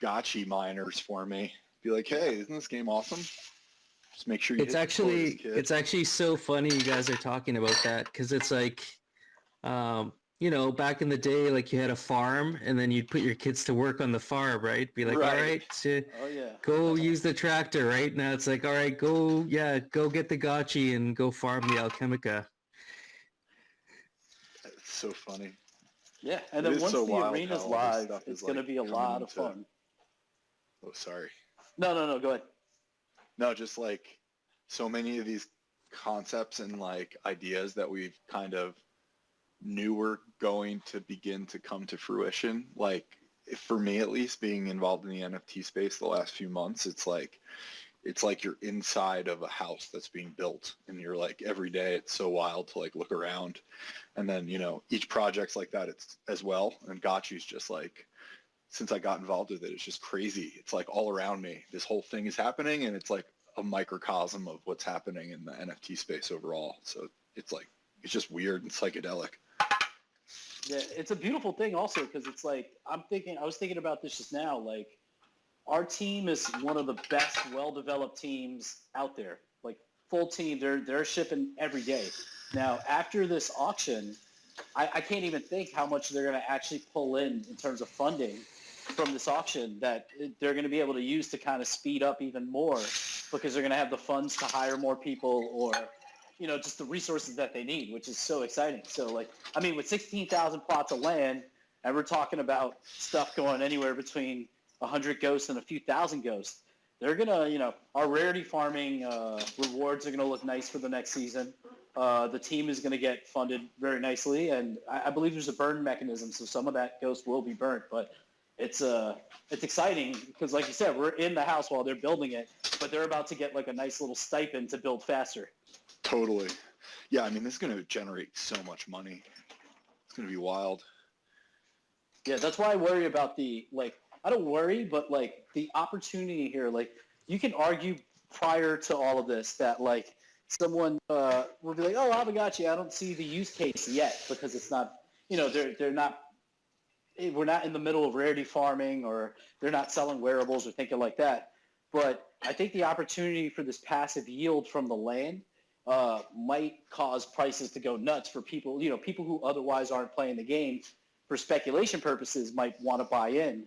gotchi miners for me. Be like, hey, isn't this game awesome? Just make sure you it's actually so funny you guys are talking about that because it's like you know, back in the day, like you had a farm and then you'd put your kids to work on the farm, right? Be like, all right, go use the tractor, right? Now it's like, all right, go get the gotchi and go farm the Alchemica. It's so funny. Yeah, and then once the arena's live, it's going to be a lot of fun. Oh, sorry. No. Go ahead. No, just like so many of these concepts and like ideas that we've kind of knew were going to begin to come to fruition. Like for me, at least, being involved in the NFT space the last few months, it's like you're inside of a house that's being built, and you're like every day it's so wild to like look around, and then each project's like that it's as well. And Gotchi's just like, since I got involved with it, it's just crazy. It's like all around me this whole thing is happening, and it's like a microcosm of what's happening in the NFT space overall. So it's like it's just weird and psychedelic. Yeah, it's a beautiful thing also because it's like I was thinking about this just now. Like our team is one of the best, well-developed teams out there. Like full team, they're shipping every day. Now after this auction, I can't even think how much they're going to actually pull in terms of funding from this auction that they're going to be able to use to kind of speed up even more because they're going to have the funds to hire more people or just the resources that they need, which is so exciting. So like, I mean, with 16,000 plots of land, and we're talking about stuff going anywhere between 100 ghosts and a few thousand ghosts, they're going to, our rarity farming rewards are going to look nice for the next season. The team is going to get funded very nicely, and I believe there's a burn mechanism, so some of that ghost will be burnt. But it's exciting because, like you said, we're in the house while they're building it, but they're about to get like a nice little stipend to build faster. Totally. Yeah, I mean, this is going to generate so much money. It's going to be wild. Yeah, that's why I worry about I don't worry, but like the opportunity here, like you can argue prior to all of this that like someone will be like, oh, Aavegotchi, I don't see the use case yet because it's not, they're not, we're not in the middle of rarity farming or they're not selling wearables or thinking like that. But I think the opportunity for this passive yield from the land might cause prices to go nuts for people, people who otherwise aren't playing the game for speculation purposes might want to buy in.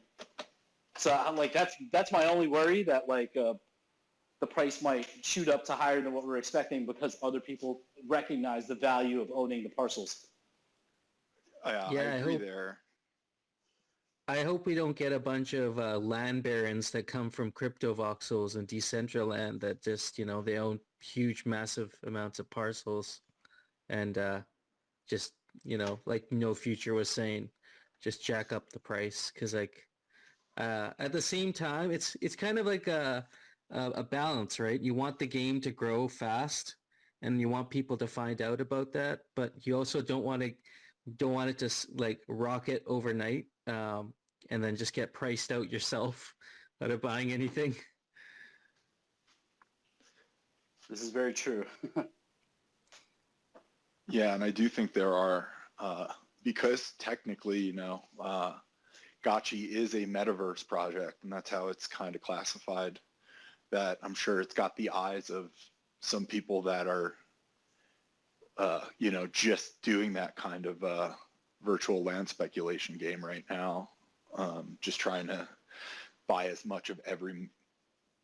So I'm like, that's my only worry that like the price might shoot up to higher than what we're expecting because other people recognize the value of owning the parcels. Yeah, I agree there. I hope we don't get a bunch of land barons that come from crypto voxels and Decentraland that just, they own huge, massive amounts of parcels and just, like No Future was saying, just jack up the price. Because like at the same time, it's kind of like a balance, right? You want the game to grow fast and you want people to find out about that, but you also don't want it to like rocket overnight and then just get priced out yourself out of buying anything. This is very true. Yeah, and I do think there are, because technically, Gotchi is a metaverse project, and that's how it's kind of classified, that I'm sure it's got the eyes of some people that are, just doing that kind of virtual land speculation game right now, just trying to buy as much of every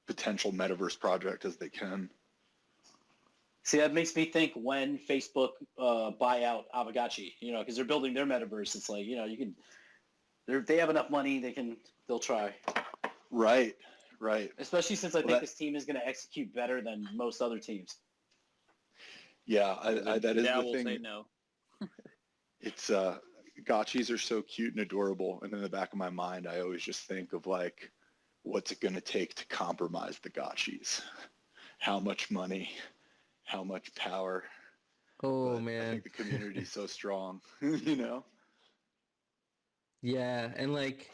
potential metaverse project as they can. See, that makes me think when Facebook buy out Aavegotchi, because they're building their metaverse. It's like, they have enough money, they'll try. Right. Especially since I think this team is going to execute better than most other teams. Yeah, that is the thing. Say no. It's Gotchis are so cute and adorable, and in the back of my mind, I always just think of like, what's it going to take to compromise the Gotchis? How much money? How much power? Oh, but man. I think the community is so strong, Yeah, and like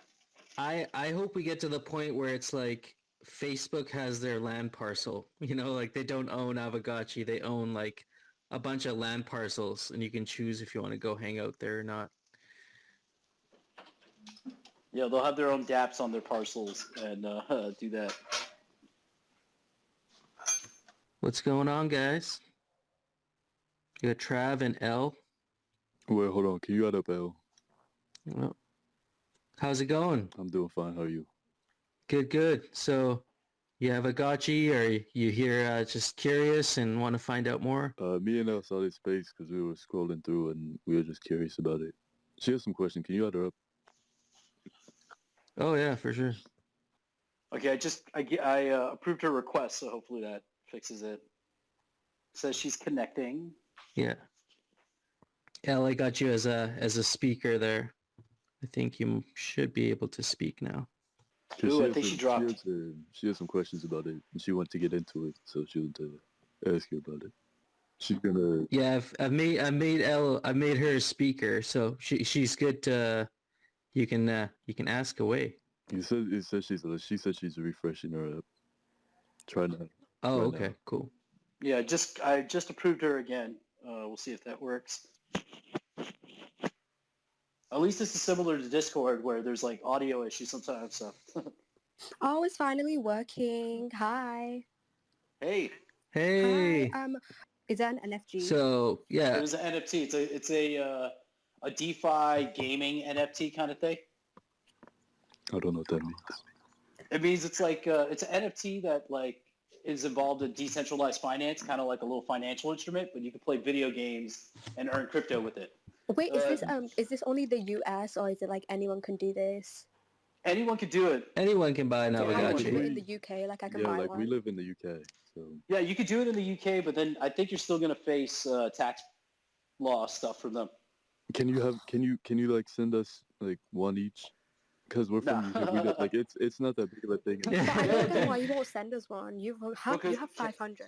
I hope we get to the point where it's like Facebook has their land parcel. Like they don't own Aavegotchi, they own like a bunch of land parcels, and you can choose if you want to go hang out there or not. Yeah, they'll have their own dApps on their parcels and do that. What's going on, guys? You got Trav and L. Wait, hold on. Can you add up L? Well, how's it going? I'm doing fine. How are you? Good. So you have a Gotchi, or you here just curious and want to find out more? Me and Elle saw this space because we were scrolling through and we were just curious about it. She has some questions. Can you add her up? Oh, yeah, for sure. Okay, I approved her request, so hopefully that fixes it. Says she's connecting. Yeah. I got you as a speaker there. I think you should be able to speak now. 'Cause Ooh, I think she dropped. She has some questions about it, and she wants to get into it, so she wanted to ask you about it. She's gonna. Yeah, I made her a speaker, so she's good to. You can ask away. She said she's refreshing her app. Trying to. Oh, Right okay, now. cool. Yeah, I just approved her again. We'll see if that works. At least this is similar to Discord, where there's like audio issues sometimes. So. Oh, it's finally working. Hi. Hey, Hey. Hi. Is that an NFG? So yeah, it is an NFT. It's a DeFi gaming NFT kind of thing. I don't know what that means. It means it's like it's an NFT that like is involved in decentralized finance, kind of like a little financial instrument, but you can play video games and earn crypto with it. Wait, is this only the US or is it like anyone can do this? Anyone can do it. anyone can buy an Yeah, I want to do Avogacci. it in the UK, like I can Yeah, buy like one. we live in the UK, so Yeah, you could do it in the UK, but then I think you're still going to face tax law stuff from them. can you like send us like one each? Because we're from No. UK, we don't, like it's not that big of a thing. But I don't Yeah, get why you won't send us one. You have Because- 500.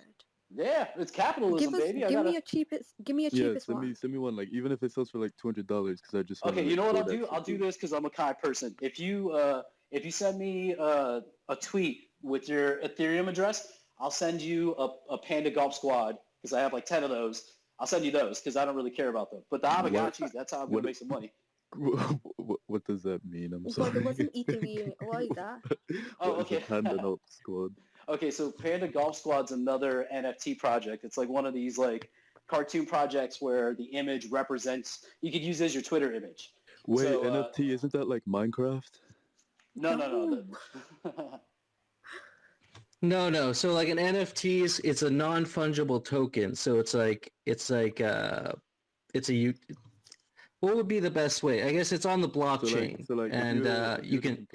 Yeah, it's capitalism, baby. Give me a cheapest Yeah, one. send me one, like even if it sells for like $200, because I just. Okay, wanna, you know like, what I'll throw do? that I'll do shit this because I'm a kind person. If you send me a tweet with your Ethereum address, I'll send you a Panda Golf Squad because I have like 10 of those. I'll send you those because I don't really care about them. But the Avogachis, that's how I'm going to make some money. What does that mean? I'm Well, sorry. there wasn't Ethereum. What is that? Oh, What is a okay. Panda Golf Squad? Okay, so Panda Golf Squad's another NFT project. It's like one of these like cartoon projects where the image represents. You could use it as your Twitter image. Wait, So, NFT, isn't that like Minecraft? No. No. So like an NFT it's a non-fungible token. So it's like what would be the best way? I guess it's on the blockchain, So like, and if you were to can.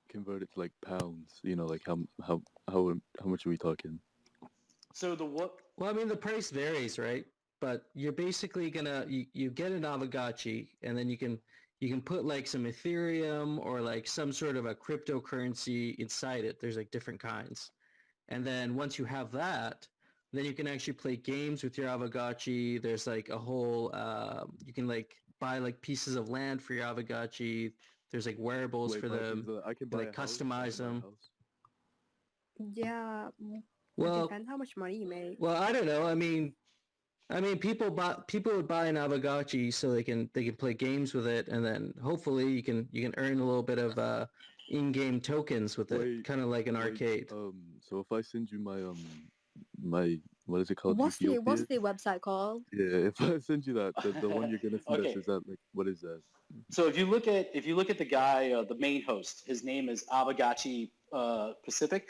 convert it to like pounds. You know, like how much are we talking? So the what? Well, I mean the price varies, right? But you're basically gonna you get an Avogacci, and then you can put like some Ethereum or like some sort of a cryptocurrency inside it. There's like different kinds, and then once you have that, then you can actually play games with your Avogacci. There's like a whole you can like buy like pieces of land for your Avogacci. There's like wearables Wait, for but them. I can buy like a house, customize I can buy a them. house. Yeah. It Well, depends how much money you make. well, I don't know. I mean, people would buy an Avogacci so they can play games with it, and then hopefully you can earn a little bit of in-game tokens with it, Wait, kind of like an Wait, arcade. So if I send you my what is it called? What's the Ethiopia? website called? Yeah, if I send you that, the one you're gonna send Okay. us, is that like, what is that? So if you look at the guy, the main host, his name is Avogacci Pacific.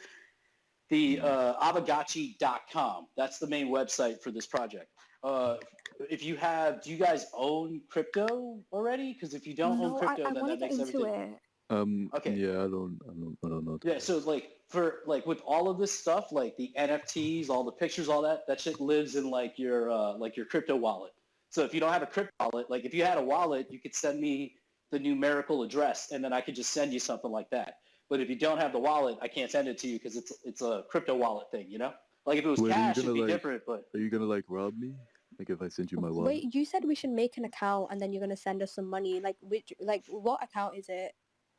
The Avogacci.com. That's the main website for this project. Do you guys own crypto already? Because if you don't own No, crypto, I then want to that get makes into everything. it. Okay. Yeah, I don't know. Yeah, so like with all of this stuff, like the NFTs, all the pictures, all that shit lives in like your crypto wallet. So if you don't have a crypto wallet, like if you had a wallet, you could send me the numerical address, and then I could just send you something like that. But if you don't have the wallet, I can't send it to you because it's a crypto wallet thing, you know? Like if it was Wait, cash, it'd be different. But Are you gonna like rob me? Like if I send you my wallet? Wait, you said we should make an account and then you're gonna send us some money. Like what account is it?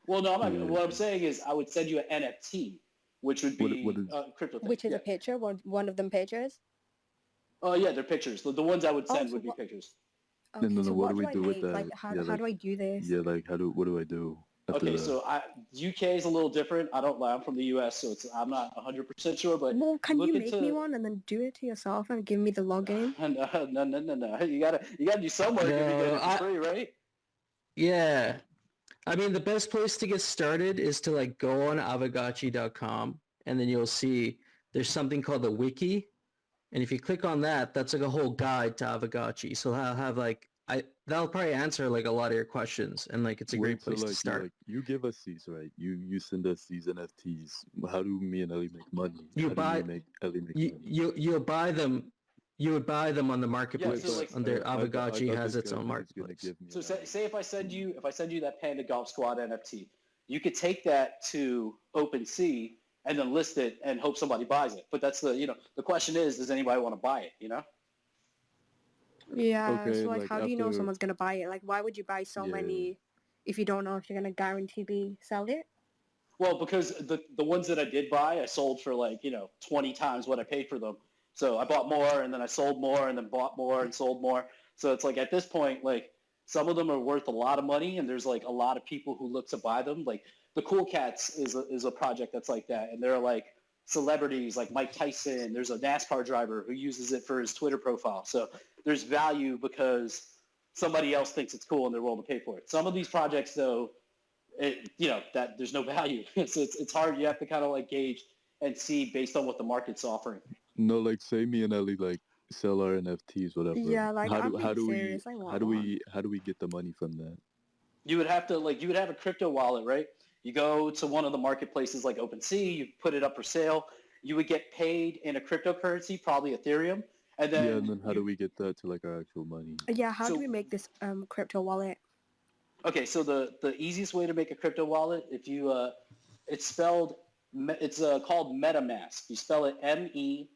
well, no, I'm not. Yeah. What I'm saying is, I would send you an NFT, which would be What is- crypto thing. Which is yeah. a picture, one of them pictures. Oh yeah, they're pictures. The ones I would send so would be what- pictures. Okay, No, so what what do we I do with make? that? Like how Yeah, how do I do this? Yeah, like what do I do? After Okay, that? so UK is a little different. I'm from the US, so I'm not 100% sure, but Well, can you look make me into- one and then do it to yourself and give me the login? No. You gotta do some work if you get it for free, right? Yeah. I mean, the best place to get started is to like go on avogacci.com, and then you'll see there's something called the wiki. And if you click on that, that's like a whole guide to Avogacci. So I'll have like that'll probably answer like a lot of your questions, and like it's a great Wait, so place to like start. you give us these, right? You send us these NFTs. How do me and Ellie make money? You How do me buy and Ellie make you money? you buy them. You would buy them on the Yeah, so marketplace. like Under I Avagachi thought has this its guy own was gonna marketplace. give me so an say if I send you that Panda Golf Squad NFT, you could take that to OpenSea and then list it and hope somebody buys it. But that's the question is, does anybody want to buy it? You know? Yeah, Okay, so and like like how do you know after, someone's gonna buy it? Like why would you buy so yeah, many if you don't know if you're gonna guaranteed sell it? Well, because the ones that I did buy, I sold for 20 times what I paid for them. So I bought more and then I sold more and then bought more and sold more. So it's like at this point, like some of them are worth a lot of money and there's like a lot of people who look to buy them. Like the Cool Cats is a project that's like that. And they're like celebrities like Mike Tyson. There's a NASCAR driver who uses it for his Twitter profile. So there's value because somebody else thinks it's cool and they're willing to pay for it. Some of these projects though, that there's no value. It's hard. You have to kind of like gauge and see based on what the market's offering. no, like say me and Ellie like sell our NFTs, whatever. Yeah, like How I'm do being serious. I want one. how do we get the money from that? You would have to you would have a crypto wallet, right? You go to one of the marketplaces like OpenSea, you put it up for sale. You would get paid in a cryptocurrency, probably Ethereum, and Yeah, then and then how do we get that to like our actual money? Yeah, how do so we make this crypto wallet? okay, so the easiest way to make a crypto wallet, if you it's spelled it's called MetaMask. You spell it METAMASK.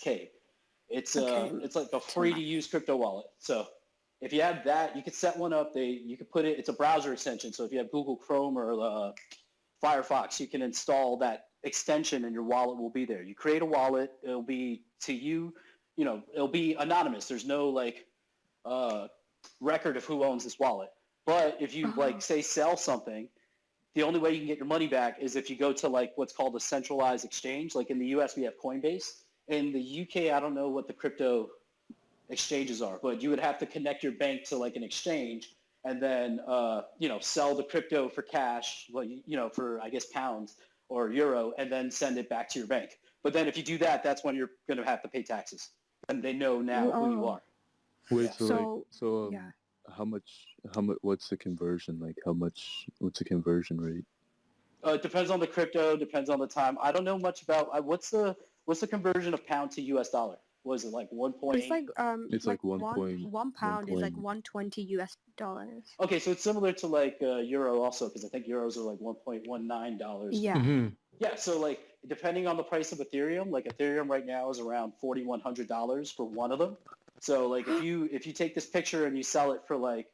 Okay. It's like a To free to use crypto wallet. So if you have that, you could set one up. You could put it. It's a browser extension. So if you have Google Chrome or Firefox, you can install that extension, and your wallet will be there. You create a wallet. It'll be to you. It'll be anonymous. There's no uh, record of who owns this wallet. But if you Oh. say sell something, the only way you can get your money back is if you go to like what's called a centralized exchange. Like in the US, we have Coinbase. In the UK, I don't know what the crypto exchanges are, but you would have to connect your bank to like an exchange and then, sell the crypto for cash, for I guess pounds or euro, and then send it back to your bank. But then if you do that, that's when you're going to have to pay taxes and they know now who you are. Wait, Yeah. Yeah. how much what's the conversion like? What's the conversion rate? It depends on the crypto, depends on the time. I don't know much about what's the conversion of pound to US dollar? Was it like 1.8? It's like It's like one point one one pound is like point 120 US dollars. Okay, so it's similar to like euro also because I think euros are like $1.19. Yeah. Mm-hmm. Yeah, so like depending on the price of Ethereum, like Ethereum right now is around $4,100 for one of them. So like if you take this picture and you sell it for like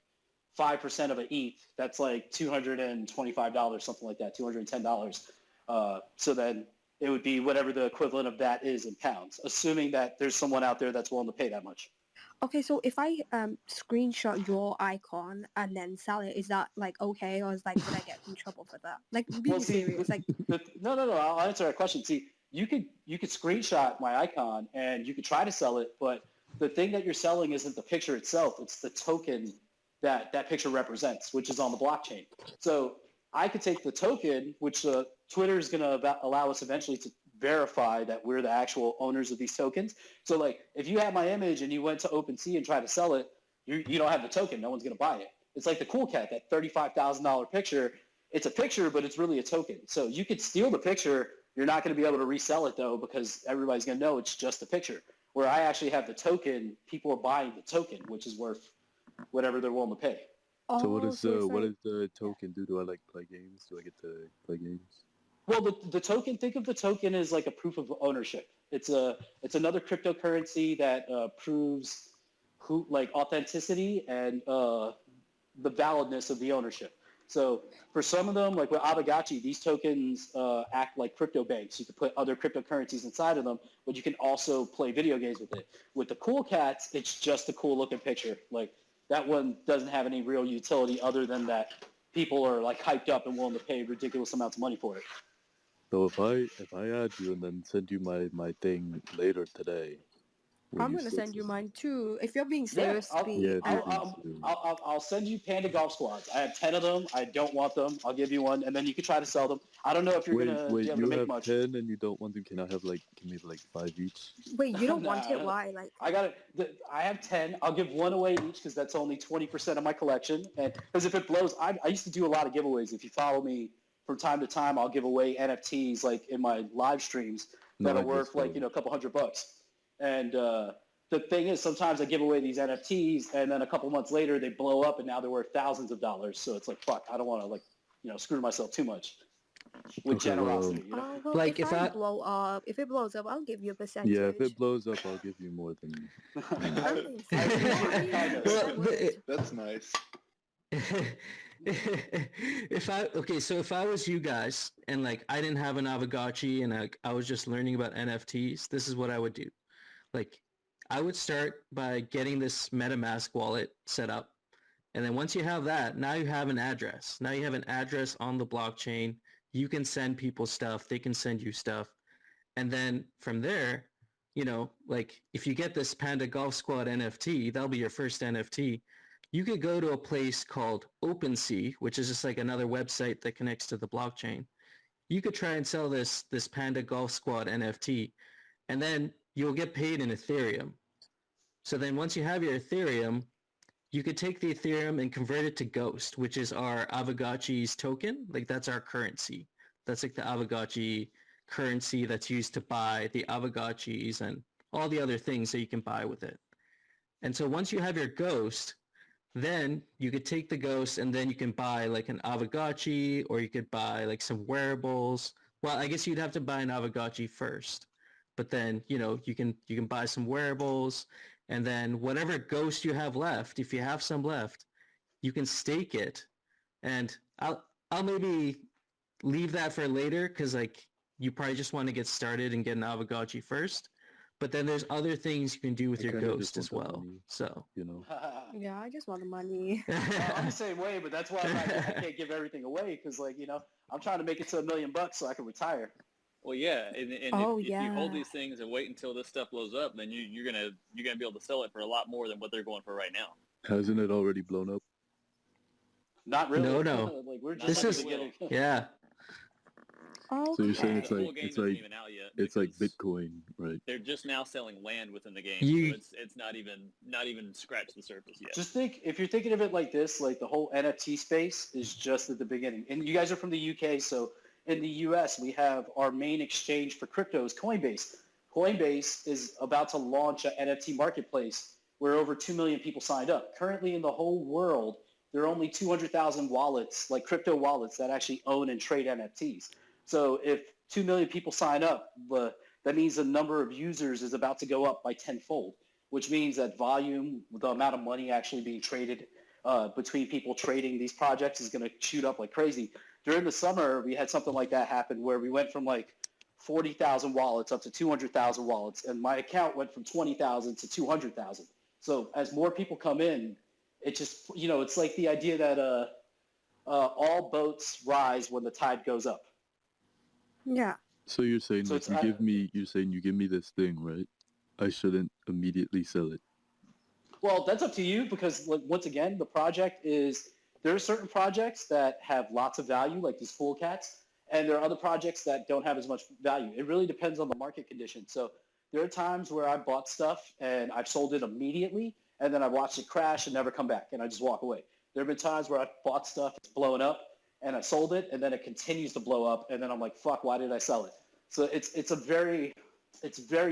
5% of an ETH, that's like $225, something like that, $210. So then it would be whatever the equivalent of that is in pounds, assuming that there's someone out there that's willing to pay that much. Okay, so if I screenshot your icon and then sell it, is that like okay, or is like would I get in trouble for that? Like being Well, see, serious, like no, I'll answer that question. See, you could screenshot my icon and you could try to sell it, but the thing that you're selling isn't the picture itself; it's the token that picture represents, which is on the blockchain. So I could take the token, which Twitter is going to allow us eventually to verify that we're the actual owners of these tokens. So like if you have my image and you went to OpenSea and tried to sell it, you don't have the token. No one's going to buy it. It's like the Cool Cat, that $35,000 picture. It's a picture, but it's really a token. So you could steal the picture. You're not going to be able to resell it though because everybody's going to know it's just a picture. Where I actually have the token, people are buying the token, which is worth whatever they're willing to pay. oh, So what so it's like does the token do? Do I like play games? Do I get to play games? Well, the token. Think of the token as like a proof of ownership. It's another cryptocurrency that proves authenticity and the validness of the ownership. So for some of them, like with Avagachi, these tokens act like crypto banks. You can put other cryptocurrencies inside of them, but you can also play video games with it. With the Cool Cats, it's just a cool looking picture. Like that one doesn't have any real utility other than that people are like hyped up and willing to pay ridiculous amounts of money for it. So if I add you and then send you my thing later today, when I'm you gonna start send to you mine too. If you're being Yeah, serious, I'll, Speed. Yeah, I'll, they're being I'll, serious. I'll send you Panda Golf Squads. I have 10 of them. I don't want them. I'll give you one, and then you can try to sell them. I don't know if you're Wait, gonna wait, be able to you make have much. 10 and you don't want them? Can we have like 5 each? Wait, you don't want it? Nah, Why? Like, I got it. I have 10. I'll give one away each because that's only 20% of my collection. And because if it blows, I used to do a lot of giveaways. If you follow me from time to time, I'll give away NFTs like in my live streams No, that are I just worth like, follow. a couple $100. And the thing is, sometimes I give away these NFTs and then a couple months later they blow up and now they're worth thousands of dollars. So it's like, fuck, I don't want to like, screw myself too much with Okay, well, generosity, oh well, Like if if I if it blows up, I'll give you a yeah, if percentage. it blows up, I'll give you more than. I'm I, being I serious. appreciate the kindness. well, That works. That's nice. if I was you guys and like I didn't have an Avogotchi and I was just learning about NFTs, this is what I would do. Like I would start by getting this MetaMask wallet set up. And then once you have that, now you have an address. Now you have an address on the blockchain. You can send people stuff. They can send you stuff. And then from there, like if you get this Panda Golf Squad NFT, that'll be your first NFT. You could go to a place called OpenSea, which is just like another website that connects to the blockchain. You could try and sell this Panda Golf Squad NFT, and then you'll get paid in Ethereum. So then once you have your Ethereum, you could take the Ethereum and convert it to Ghost, which is our Avogotchi's token. Like that's our currency. That's like the Avogotchi currency that's used to buy the Avogotchis and all the other things that you can buy with it. And so once you have your Ghost, then you could take the Ghost and then you can buy like an Avogotchi, or you could buy like some wearables. Well, I guess you'd have to buy an Avogotchi first, but then you can buy some wearables, and then whatever Ghost you have left, if you have some left, you can stake it. And I'll maybe leave that for later because like you probably just want to get started and get an Avogotchi first. But then there's other things you can do with I your kinda Ghost just as want that well. money, So you know. Yeah, I just want the money. I'm the same way, but that's why I can't give everything away because, like, I'm trying to make it to $1 million so I can retire. Well, yeah, and Oh, if you hold yeah. these things and wait until this stuff blows up, then you're gonna be able to sell it for a lot more than what they're going for right now. Hasn't it already blown up? Not really. No. Like we're Not just This at the is- beginning. yeah. So you're saying Okay. it's The like full game it's isn't like even out yet. it's like because Bitcoin, right? They're just now selling land within the game, You- so it's not even scratched the surface yet. Just think, if you're thinking of it like this, like the whole NFT space is just at the beginning. And you guys are from the UK, so in the US, we have our main exchange for crypto is Coinbase. Coinbase is about to launch an NFT marketplace where over 2 million people signed up. Currently in the whole world, there are only 200,000 wallets, like crypto wallets, that actually own and trade NFTs. So if 2 million people sign up, that means the number of users is about to go up by tenfold, which means that volume, the amount of money actually being traded between people trading these projects is going to shoot up like crazy. During the summer, we had something like that happen where we went from like 40,000 wallets up to 200,000 wallets, and my account went from 20,000 to 200,000. So as more people come in, it just, it's like the idea that all boats rise when the tide goes up. Yeah. So you're saying So like it's- you give me this thing, right? I shouldn't immediately sell it. Well, that's up to you because, like, once again, the project is there are certain projects that have lots of value, like these Pool Cats, and there are other projects that don't have as much value. It really depends on the market conditions. So there are times where I bought stuff and I've sold it immediately, and then I watched it crash and never come back, and I just walk away. There have been times where I bought stuff, it's blowing up, and I sold it, and then it continues to blow up, and then I'm like, fuck, why did I sell it? So it's very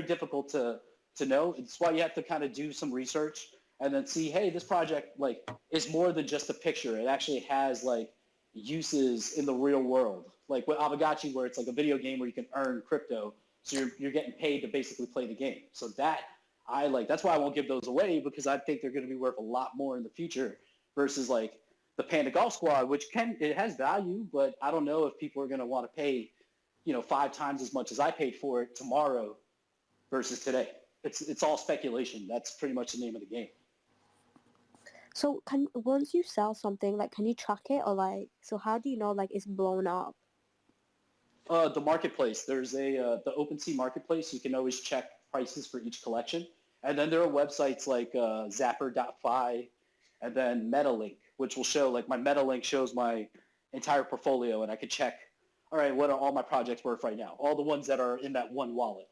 difficult to know. It's why you have to kind of do some research and then see, hey, this project like is more than just a picture. It actually has like uses in the real world, like with Avogotchi, where it's like a video game where you can earn crypto, so you're getting paid to basically play the game. So that's why I won't give those away, because I think they're going to be worth a lot more in the future versus like the Panda Golf Squad, which it has value, but I don't know if people are going to want to pay 5 times as much as I paid for it tomorrow versus today. It's all speculation. That's pretty much the name of the game. So once you sell something, like, can you track it, or like, so how do you know like it's blown up? The marketplace. There's the OpenSea marketplace. You can always check prices for each collection, And then there are websites like Zapper.fi and then MetaLink, which will show, like, my MetaLink shows my entire portfolio, and I could check, all right, what are all my projects worth right now? All the ones that are in that one wallet.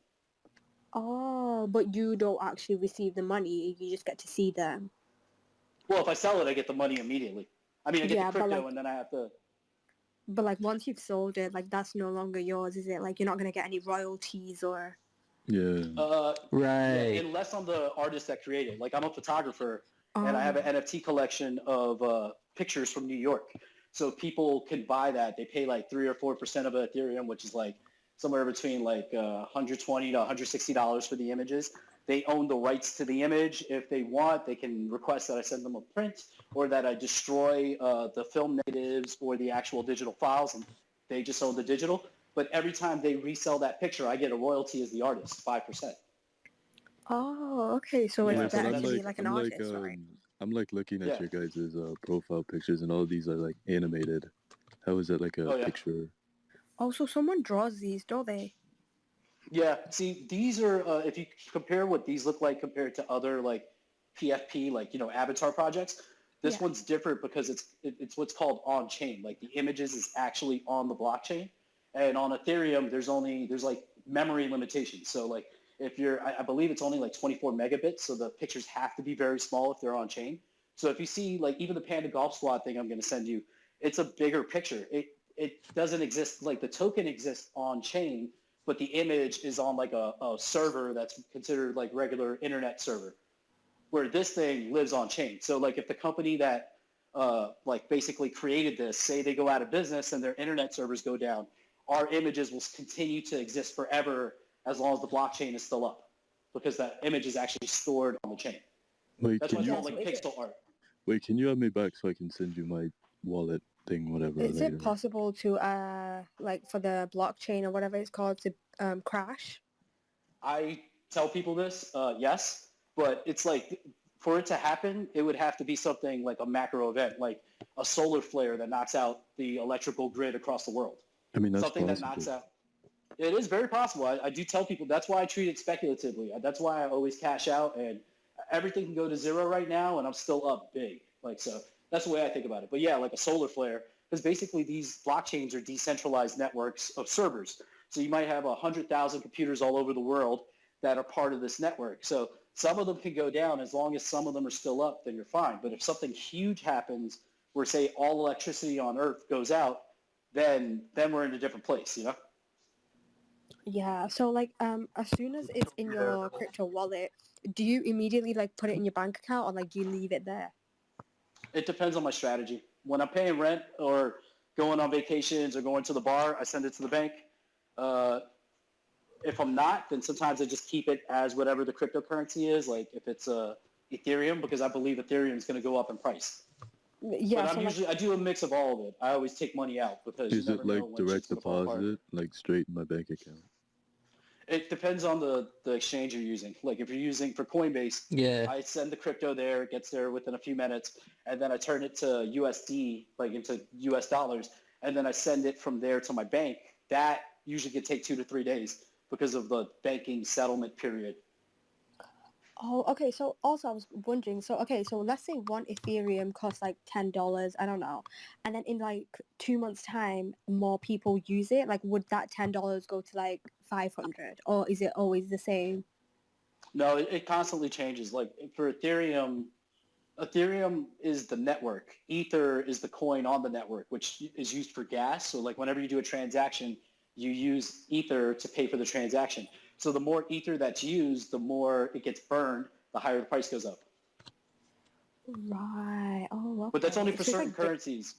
Oh, but you don't actually receive the money. You just get to see them. Well, if I sell it, I get the money immediately. I mean, I get Yeah, the but, crypto, like- and then I have to... But like once you've sold it, like that's no longer yours, is it? Like you're not gonna get any royalties or. Yeah. Yeah, Right. unless I'm the artist that created. Like, I'm a photographer, and I Oh. have an NFT collection of pictures from New York. So people can buy that. They pay like 3 or 4% of Ethereum, which is like somewhere between like $120 to $160 for the images. They own the rights to the image. If they want, they can request that I send them a print or that I destroy the film negatives or the actual digital files, and they just own the digital. But every time they resell that picture, I get a royalty as the artist, 5%. Oh, okay. So Yeah, it's so that that's- actually like an artist, right? I'm like looking at Yeah. your guys' profile pictures, and all these are like animated. How is that like a Oh, yeah. picture? Oh, so someone draws these, don't they? Yeah, see, these are, if you compare what these look like compared to other like PFP, like, avatar projects, this Yeah. one's different because it's what's called on-chain. Like, the images is actually on the blockchain. And on Ethereum, there's like memory limitations. So like if I believe it's only like 24 megabits, so the pictures have to be very small if they're on-chain. So if you see like even the Panda Golf Squad thing I'm going to send you, it's a bigger picture. It doesn't exist, like the token exists on-chain, but the image is on like a server that's considered like regular internet server, where this thing lives on chain. So like if the company that like basically created this, say they go out of business and their internet servers go down, our images will continue to exist forever as long as the blockchain is still up, because that image is actually stored on the chain. Wait, That's can why it's you called like pixel art. can you add me back so I can send you my wallet thing, whatever? Is later? it possible to like for the blockchain or whatever it's called to crash? I tell people this, yes, but it's like for it to happen, it would have to be something like a macro event, like a solar flare that knocks out the electrical grid across the world. I mean, that's Something possible. that knocks out. It is very possible. I do tell people that's why I treat it speculatively. That's why I always cash out, and everything can go to zero right now, and I'm still up big. Like, so that's the way I think about it. But yeah, like a solar flare, because basically these blockchains are decentralized networks of servers. So you might have 100,000 computers all over the world that are part of this network. So some of them can go down. As long as some of them are still up, then you're fine. But if something huge happens where, say, all electricity on Earth goes out, then we're in a different place, Yeah. So like as soon as it's in your crypto wallet, do you immediately like put it in your bank account or like do you leave it there? It depends on my strategy. When I'm paying rent or going on vacations or going to the bar, I send it to the bank. If I'm not, then sometimes I just keep it as whatever the cryptocurrency is. Like if it's Ethereum, because I believe Ethereum is going to go up in price. Yeah. But So like, I do a mix of all of it. I always take money out because Is you it never like know when direct shit's gonna fall apart. deposit, like straight in my bank account? It depends on the exchange you're using. Like if you're using for Coinbase, Yeah. I send the crypto there, it gets there within a few minutes, and then I turn it to USD, like into US dollars, and then I send it from there to my bank. That usually could take 2 to 3 days because of the banking settlement period. oh, okay. So also I was wondering. So okay. So let's say one Ethereum costs like $10. I don't know, and then in like 2 months' time, more people use it. Like, would that $10 go to like 500, or is it always the same? No, it constantly changes. Like for Ethereum, Ethereum is the network. Ether is the coin on the network, which is used for gas. So like whenever you do a transaction, you use Ether to pay for the transaction. So the more Ether that's used, the more it gets burned, the higher the price goes up. Right. Oh, okay. But that's only for So it's certain like currencies.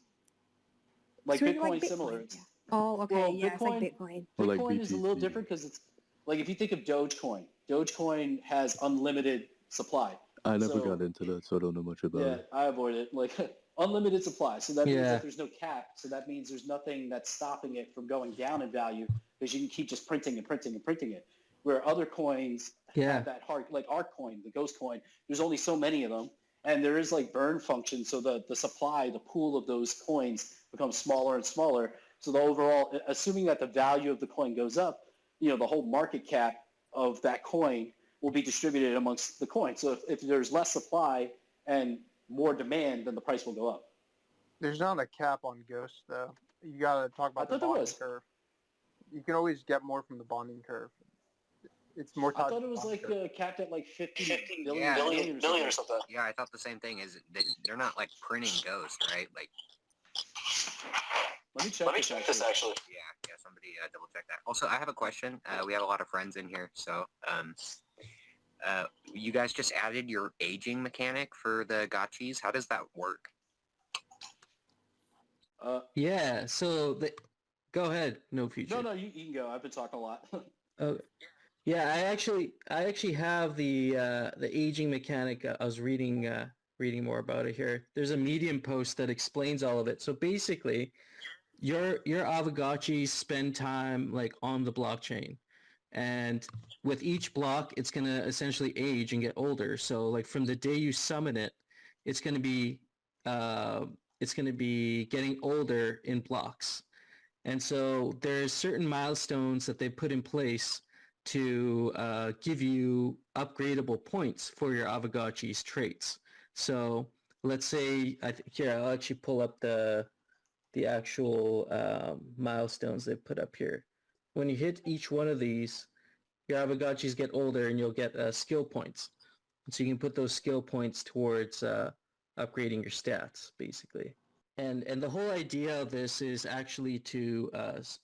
Like so it's Bitcoin, like similar. Bitcoin. Yeah. Oh, okay. Well, Yeah, it's like Bitcoin. Or like Bitcoin is a little BTC. different because it's like if you think of Dogecoin, Dogecoin has unlimited supply. I never So got into that, so I don't know much about yeah, it. I avoid it. Like unlimited supply. So that means Yeah. that there's no cap. So that means there's nothing that's stopping it from going down in value because you can keep just printing and printing and printing it. Where other coins Yeah. have that hard, like our coin, the Ghost coin, there's only so many of them. And there is like burn function. So the supply, the pool of those coins becomes smaller and smaller. So the assuming that the value of the coin goes up, the whole market cap of that coin will be distributed amongst the coins. So if there's less supply and more demand, then the price will go up. There's not a cap on ghosts, though. You gotta talk I about the thought there bonding was. curve. You can always get more from the bonding curve. It's more I tied thought to it the was bonding like curve. capped at like 50 Yeah, billion or something. Yeah, I thought the same thing. Is they're not like printing ghosts, right? Like, Let me check this actually. yeah, somebody double check that. Also, I have a question. We have a lot of friends in here, so you guys just added your aging mechanic for the gotchis. How does that work? Yeah, so go ahead, No Future. No, you can go. I've been talking a lot. Oh, yeah, I actually have the aging mechanic. I was reading more about it here. There's a Medium post that explains all of it. So basically, your Aavegotchis spend time like on the blockchain, and with each block, it's gonna essentially age and get older. So like from the day you summon it, it's gonna be getting older in blocks. And so there's certain milestones that they put in place to give you upgradable points for your Aavegotchi's traits. So let's say, here, I'll actually pull up the actual milestones they put up here. When you hit each one of these, your Aavegotchis get older and you'll get skill points. And so you can put those skill points towards upgrading your stats, basically. And the whole idea of this is actually to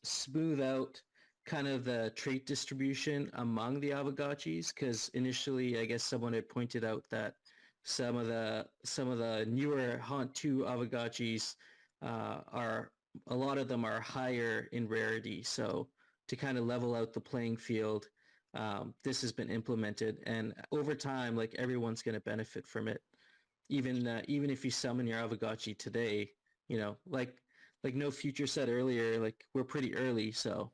smooth out kind of the trait distribution among the Aavegotchis, because initially, I guess someone had pointed out that some of the newer Haunt 2 Aavegotchis a lot of them are higher in rarity. So to kind of level out the playing field, this has been implemented, and over time, like everyone's going to benefit from it. Even if you summon your Aavegotchi today, you know, like No Future said earlier, like we're pretty early, so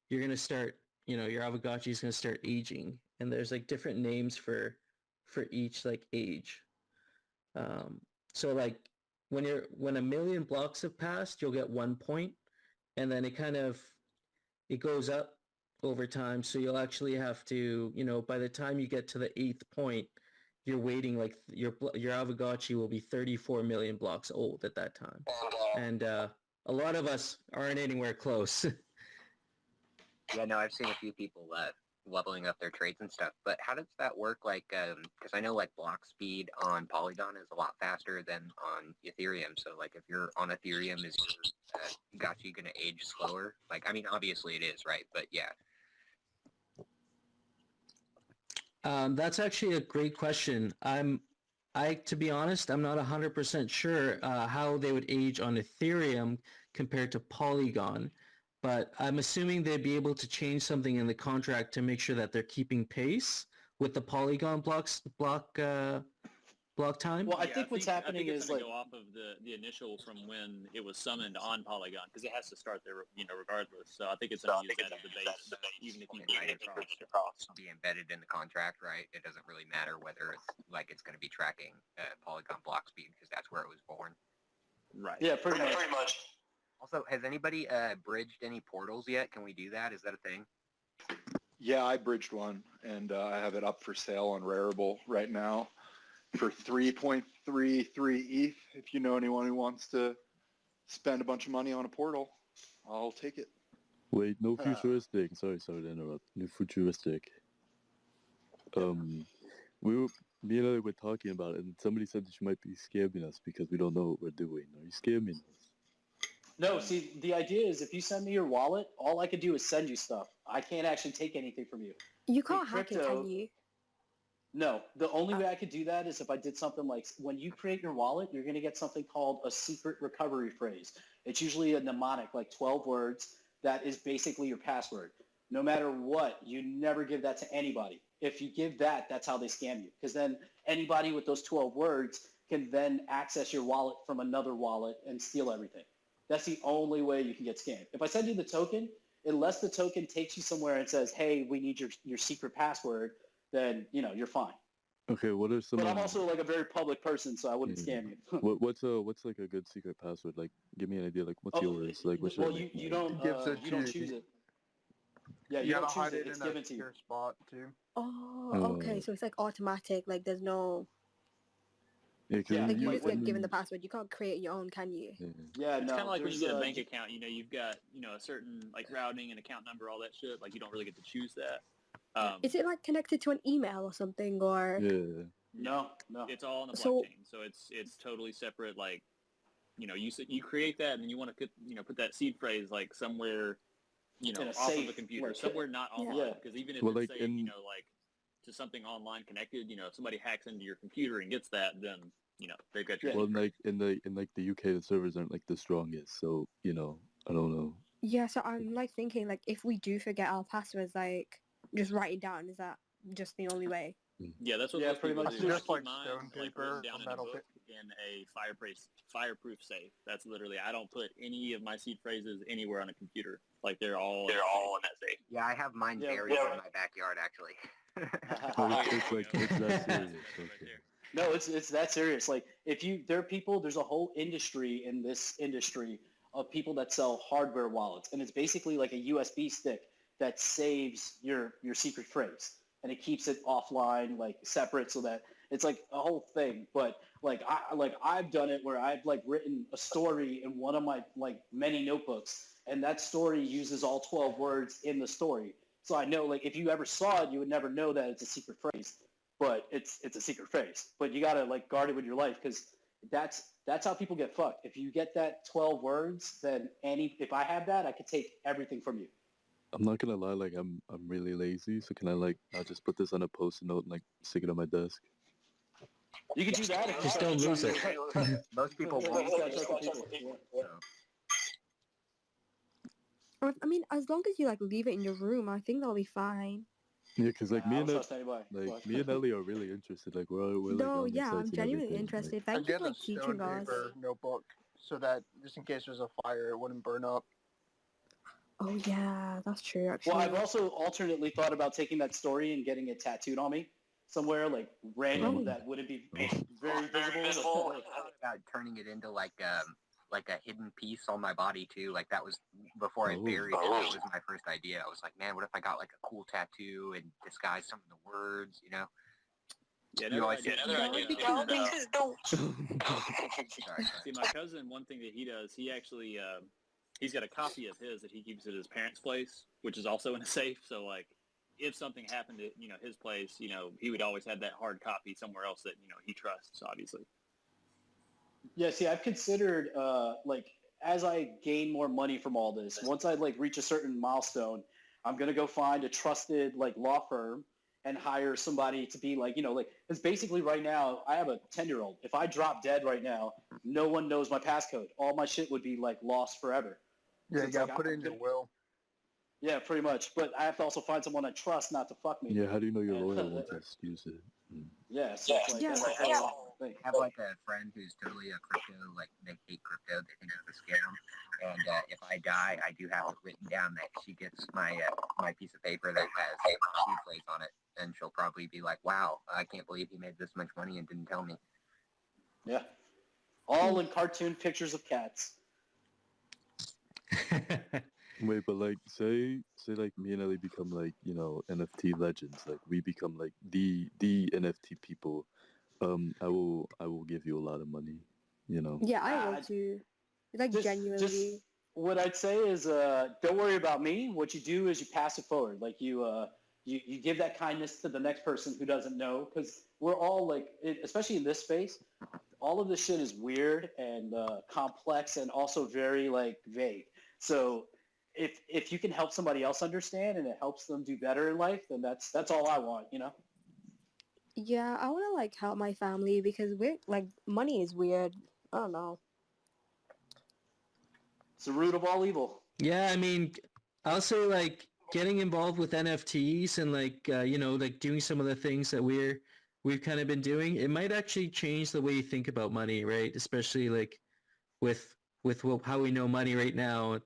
you're gonna start, you know, your Aavegotchi is gonna start aging, and there's like different names for each like age. So like when a million blocks have passed, you'll get 1 point, and then it goes up over time. So you'll actually have to, you know, by the time you get to the 8th point, you're waiting like your Aavegotchi will be 34 million blocks old at that time, and a lot of us aren't anywhere close. Yeah, no, I've seen a few people leveling up their traits and stuff. But how does that work? Like, because I know like block speed on Polygon is a lot faster than on Ethereum. So like, if you're on Ethereum, is your Gotchi gonna age slower? Like, I mean, obviously it is, right? But yeah. That's actually a great question. To be honest, I'm not 100% sure how they would age on Ethereum compared to Polygon, but I'm assuming they'd be able to change something in the contract to make sure that they're keeping pace with the Polygon block time. Well, I think what's happening it's is gonna like go off of the initial from when it was summoned on Polygon, because it has to start there, you know, regardless. So I think it's gonna use that as the base, even if you Right, bring if it it's across. be embedded in the contract, right? It doesn't really matter whether it's going to be tracking Polygon block speed because that's where it was born. Right. yeah, pretty much. Also, has anybody bridged any portals yet? Can we do that? Is that a thing? Yeah, I bridged one, and I have it up for sale on Rarible right now for 3.33 ETH. If you know anyone who wants to spend a bunch of money on a portal, I'll take it. Wait, no futuristic. Sorry to interrupt. No futuristic. Me and I were talking about it, and somebody said that you might be scamming us because we don't know what we're doing. Are you scamming us? No, see, the idea is if you send me your wallet, all I could do is send you stuff. I can't actually take anything from you. You can't hack it, crypto- can you? No, the only way I could do that is if I did something like when you create your wallet, you're going to get something called a secret recovery phrase. It's usually a mnemonic, like 12 words, that is basically your password. No matter what, you never give that to anybody. If you give that, that's how they scam you. Because then anybody with those 12 words can then access your wallet from another wallet and steal everything. That's the only way you can get scammed. If I send you the token, unless the token takes you somewhere and says, hey, we need your secret password, then, you know, you're fine. Okay, what are some? But I'm also like a very public person, so I wouldn't scam you. What's like a good secret password? Like, give me an idea. Like, what's yours? Like, what should well, I make you mine? don't choose it. Yeah, You you gotta don't choose hide it. it It's in a given to you. secure spot too. Oh, okay. Oh. So it's like automatic. Like there's no Yeah, because Yeah, like you like just when get given the password. You can't create your own, can you? Yeah, It's no. kind of like when you there's get a bank account. You know, you've got a certain like routing and account number, all that shit. Like you don't really get to choose that. Is it like connected to an email or something, or? Yeah. No. It's all on the So- blockchain, so it's totally separate. Like, you create that, and then you want to put that seed phrase like somewhere, In a off of safe, the computer, like, somewhere not yeah. online. Because even if Well, it's like saying, in- like to something online connected, if somebody hacks into your computer and gets that, then they've got your Well, seed like phrase. in the UK, the servers aren't like the strongest, so I don't know. Yeah. So I'm like thinking like if we do forget our passwords, like just write it down. Is that just the only way? Yeah, that's what Yeah, most pretty people much. do. I Just keep like mine, stone like, paper written down or in a metal book in a fireproof safe. That's literally, I don't put any of my seed phrases anywhere on a computer. Like they're all in that safe. Yeah, I have mine Yeah, buried in my backyard actually. Oh, it's like it's that serious. Right Okay. there. No, it's that serious. Like there's a whole industry in this industry of people that sell hardware wallets, and it's basically like a USB stick that saves your secret phrase, and it keeps it offline, like separate, so that it's like a whole thing. But I've done it where I've like written a story in one of my like many notebooks, and that story uses all 12 words in the story. So I know like if you ever saw it, you would never know that it's a secret phrase. But it's a secret phrase. But you gotta like guard it with your life, because that's how people get fucked. If you get that 12 words, then if I have that, I could take everything from you. I'm not gonna lie, like I'm really lazy, so can I'll just put this on a post-it note and like stick it on my desk? You could do that. If you Just start don't lose it. Most people Yeah, won't. you gotta trust the people. Yeah. So. I mean, as long as you like leave it in your room, I think that'll be fine. Yeah, because like Nah, I don't trust anybody. me and Ellie are really interested. Like we're like No, on the yeah, I'm sites and genuinely everything. interested. I Thank you get for a like stone teaching us. paper notebook so that just in case there's a fire, it wouldn't burn up. Oh yeah, that's true. Actually, Well, I've also alternately thought about taking that story and getting it tattooed on me somewhere, like random, Oh. that wouldn't be Oh. very visible. I thought about turning it into like a hidden piece on my body too. Like that was before I Oh. buried it. That was my first idea. I was like, man, what if I got like a cool tattoo and disguise some of the words? Yeah, You another always idea. get- Another That would idea. be cool. Sorry. See, my cousin, one thing that he does, he actually, he's got a copy of his that he keeps at his parents' place, which is also in a safe. So, like, if something happened at, his place, he would always have that hard copy somewhere else that, he trusts, obviously. Yeah, see, I've considered, like, as I gain more money from all this, once I, like, reach a certain milestone, I'm going to go find a trusted, like, law firm and hire somebody to be, like, because basically right now, I have a 10-year-old. If I drop dead right now, no one knows my passcode. All my shit would be, like, lost forever. Yeah, So you it's gotta like, put it I'm in your gonna- will. Yeah, pretty much. But I have to also find someone I trust not to fuck me. Yeah, how do you know your Yeah. lawyer won't just use it? Yeah, so it's like, Yeah. that's the whole thing. I have like a friend who's totally a crypto, like they hate crypto, they think it's a scam. And if I die, I do have it written down that she gets my my piece of paper that has seed phrase on it, and she'll probably be like, "Wow, I can't believe he made this much money and didn't tell me." Yeah. All in cartoon pictures of cats. Wait, but like say like me and Ellie become like, NFT legends. Like we become like the NFT people. I will give you a lot of money, Yeah, I will too. Like genuinely. What I'd say is, don't worry about me. What you do is you pass it forward. Like you give that kindness to the next person who doesn't know, because we're all like, especially in this space, all of this shit is weird and complex and also very like vague. So if you can help somebody else understand and it helps them do better in life, then that's all I want, Yeah, I want to like help my family because we're like money is weird. I don't know. It's the root of all evil. Yeah, I mean, I'll say like getting involved with NFTs and like like doing some of the things that we've kind of been doing. It might actually change the way you think about money, right? Especially like with how we know money right now.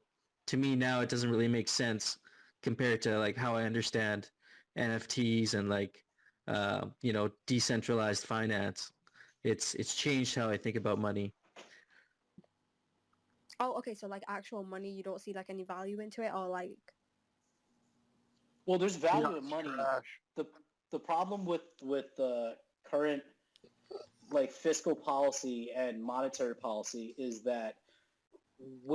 To me now, it doesn't really make sense compared to like how I understand NFTs and like decentralized finance. It's changed how I think about money. Oh, okay. So like actual money, you don't see like any value into it, or like. Well, there's value Yeah, in money. trash. The problem with the current like fiscal policy and monetary policy is that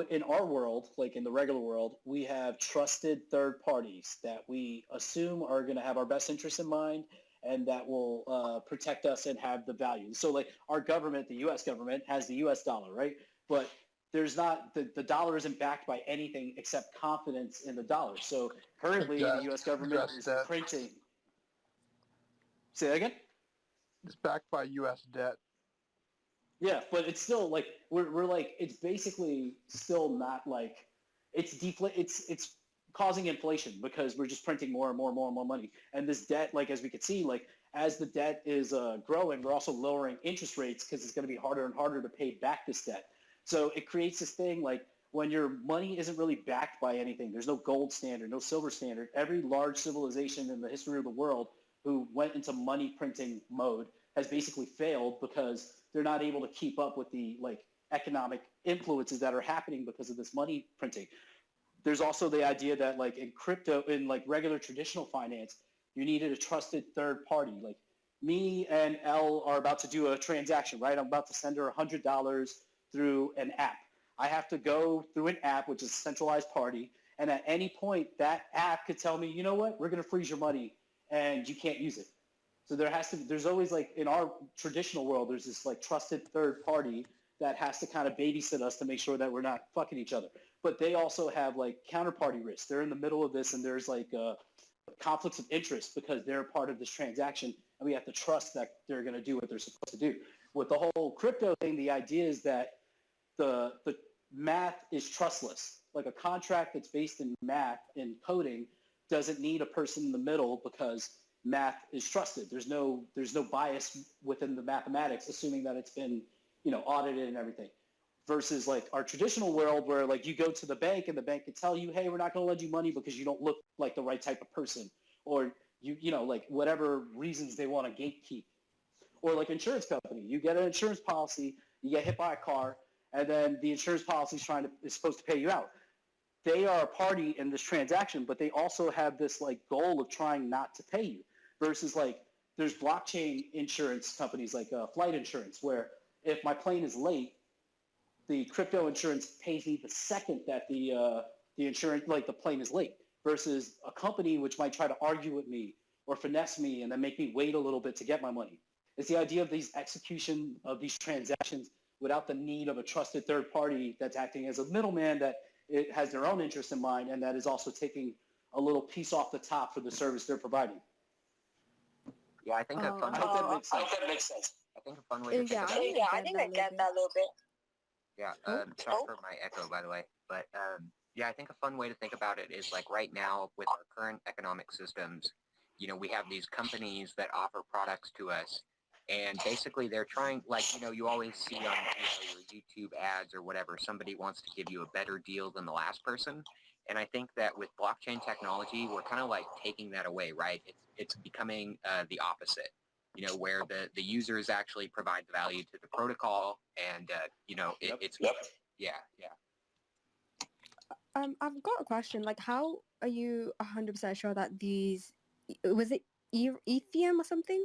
in our world, like in the regular world, we have trusted third parties that we assume are going to have our best interests in mind and that will protect us and have the value. So like our government, the U.S. government, has the U.S. dollar, right? But there's not, the dollar isn't backed by anything except confidence in the dollar. So currently the U.S. government is debt. printing. Say that again? It's backed by U.S. debt. Yeah, but it's still like we're like it's basically still not like it's causing inflation because we're just printing more and more and more and more money. And this debt, like as we could see, like as the debt is growing, we're also lowering interest rates because it's going to be harder and harder to pay back this debt. So it creates this thing like when your money isn't really backed by anything, there's no gold standard, no silver standard. Every large civilization in the history of the world who went into money printing mode has basically failed because they're not able to keep up with the like economic influences that are happening because of this money printing. There's also the idea that like in crypto, in like regular traditional finance, you needed a trusted third party. Like me and Elle are about to do a transaction, right? I'm about to send her $100 through an app. I have to go through an app, which is a centralized party. And at any point, that app could tell me, you know what, we're going to freeze your money and you can't use it. So there's always like in our traditional world, there's this like trusted third party that has to kind of babysit us to make sure that we're not fucking each other. But they also have like counterparty risks. They're in the middle of this and there's like conflicts of interest because they're part of this transaction and we have to trust that they're going to do what they're supposed to do. With the whole crypto thing, the idea is that the math is trustless. Like a contract that's based in math and coding doesn't need a person in the middle because math is trusted. There's no bias within the mathematics, assuming that it's been, audited and everything. Versus like our traditional world where like you go to the bank and the bank can tell you, hey, we're not going to lend you money because you don't look like the right type of person, or like whatever reasons they want to gatekeep. Or like insurance company, you get an insurance policy, you get hit by a car, and then the insurance policy is supposed to pay you out. They are a party in this transaction, but they also have this like goal of trying not to pay you. Versus like there's blockchain insurance companies like flight insurance, where if my plane is late, the crypto insurance pays me the second that the insurance, like the plane is late. Versus a company which might try to argue with me or finesse me and then make me wait a little bit to get my money. It's the idea of these execution of these transactions without the need of a trusted third party that's acting as a middleman that it has their own interests in mind and that is also taking a little piece off the top for the service they're providing. Yeah, I think a fun. I hope that makes sense. I think a fun way to think about it. I think I get that a little bit. Yeah, sorry for my echo, by the way. But yeah, I think a fun way to think about it is like right now with our current economic systems, we have these companies that offer products to us. And basically they're trying, like, you always see on your YouTube ads or whatever, somebody wants to give you a better deal than the last person. And I think that with blockchain technology, we're kind of like taking that away, right? It's becoming the opposite, where the users actually provide the value to the protocol and, it's, yeah. I've got a question. Like, how are you 100% sure that was it Ethereum or something?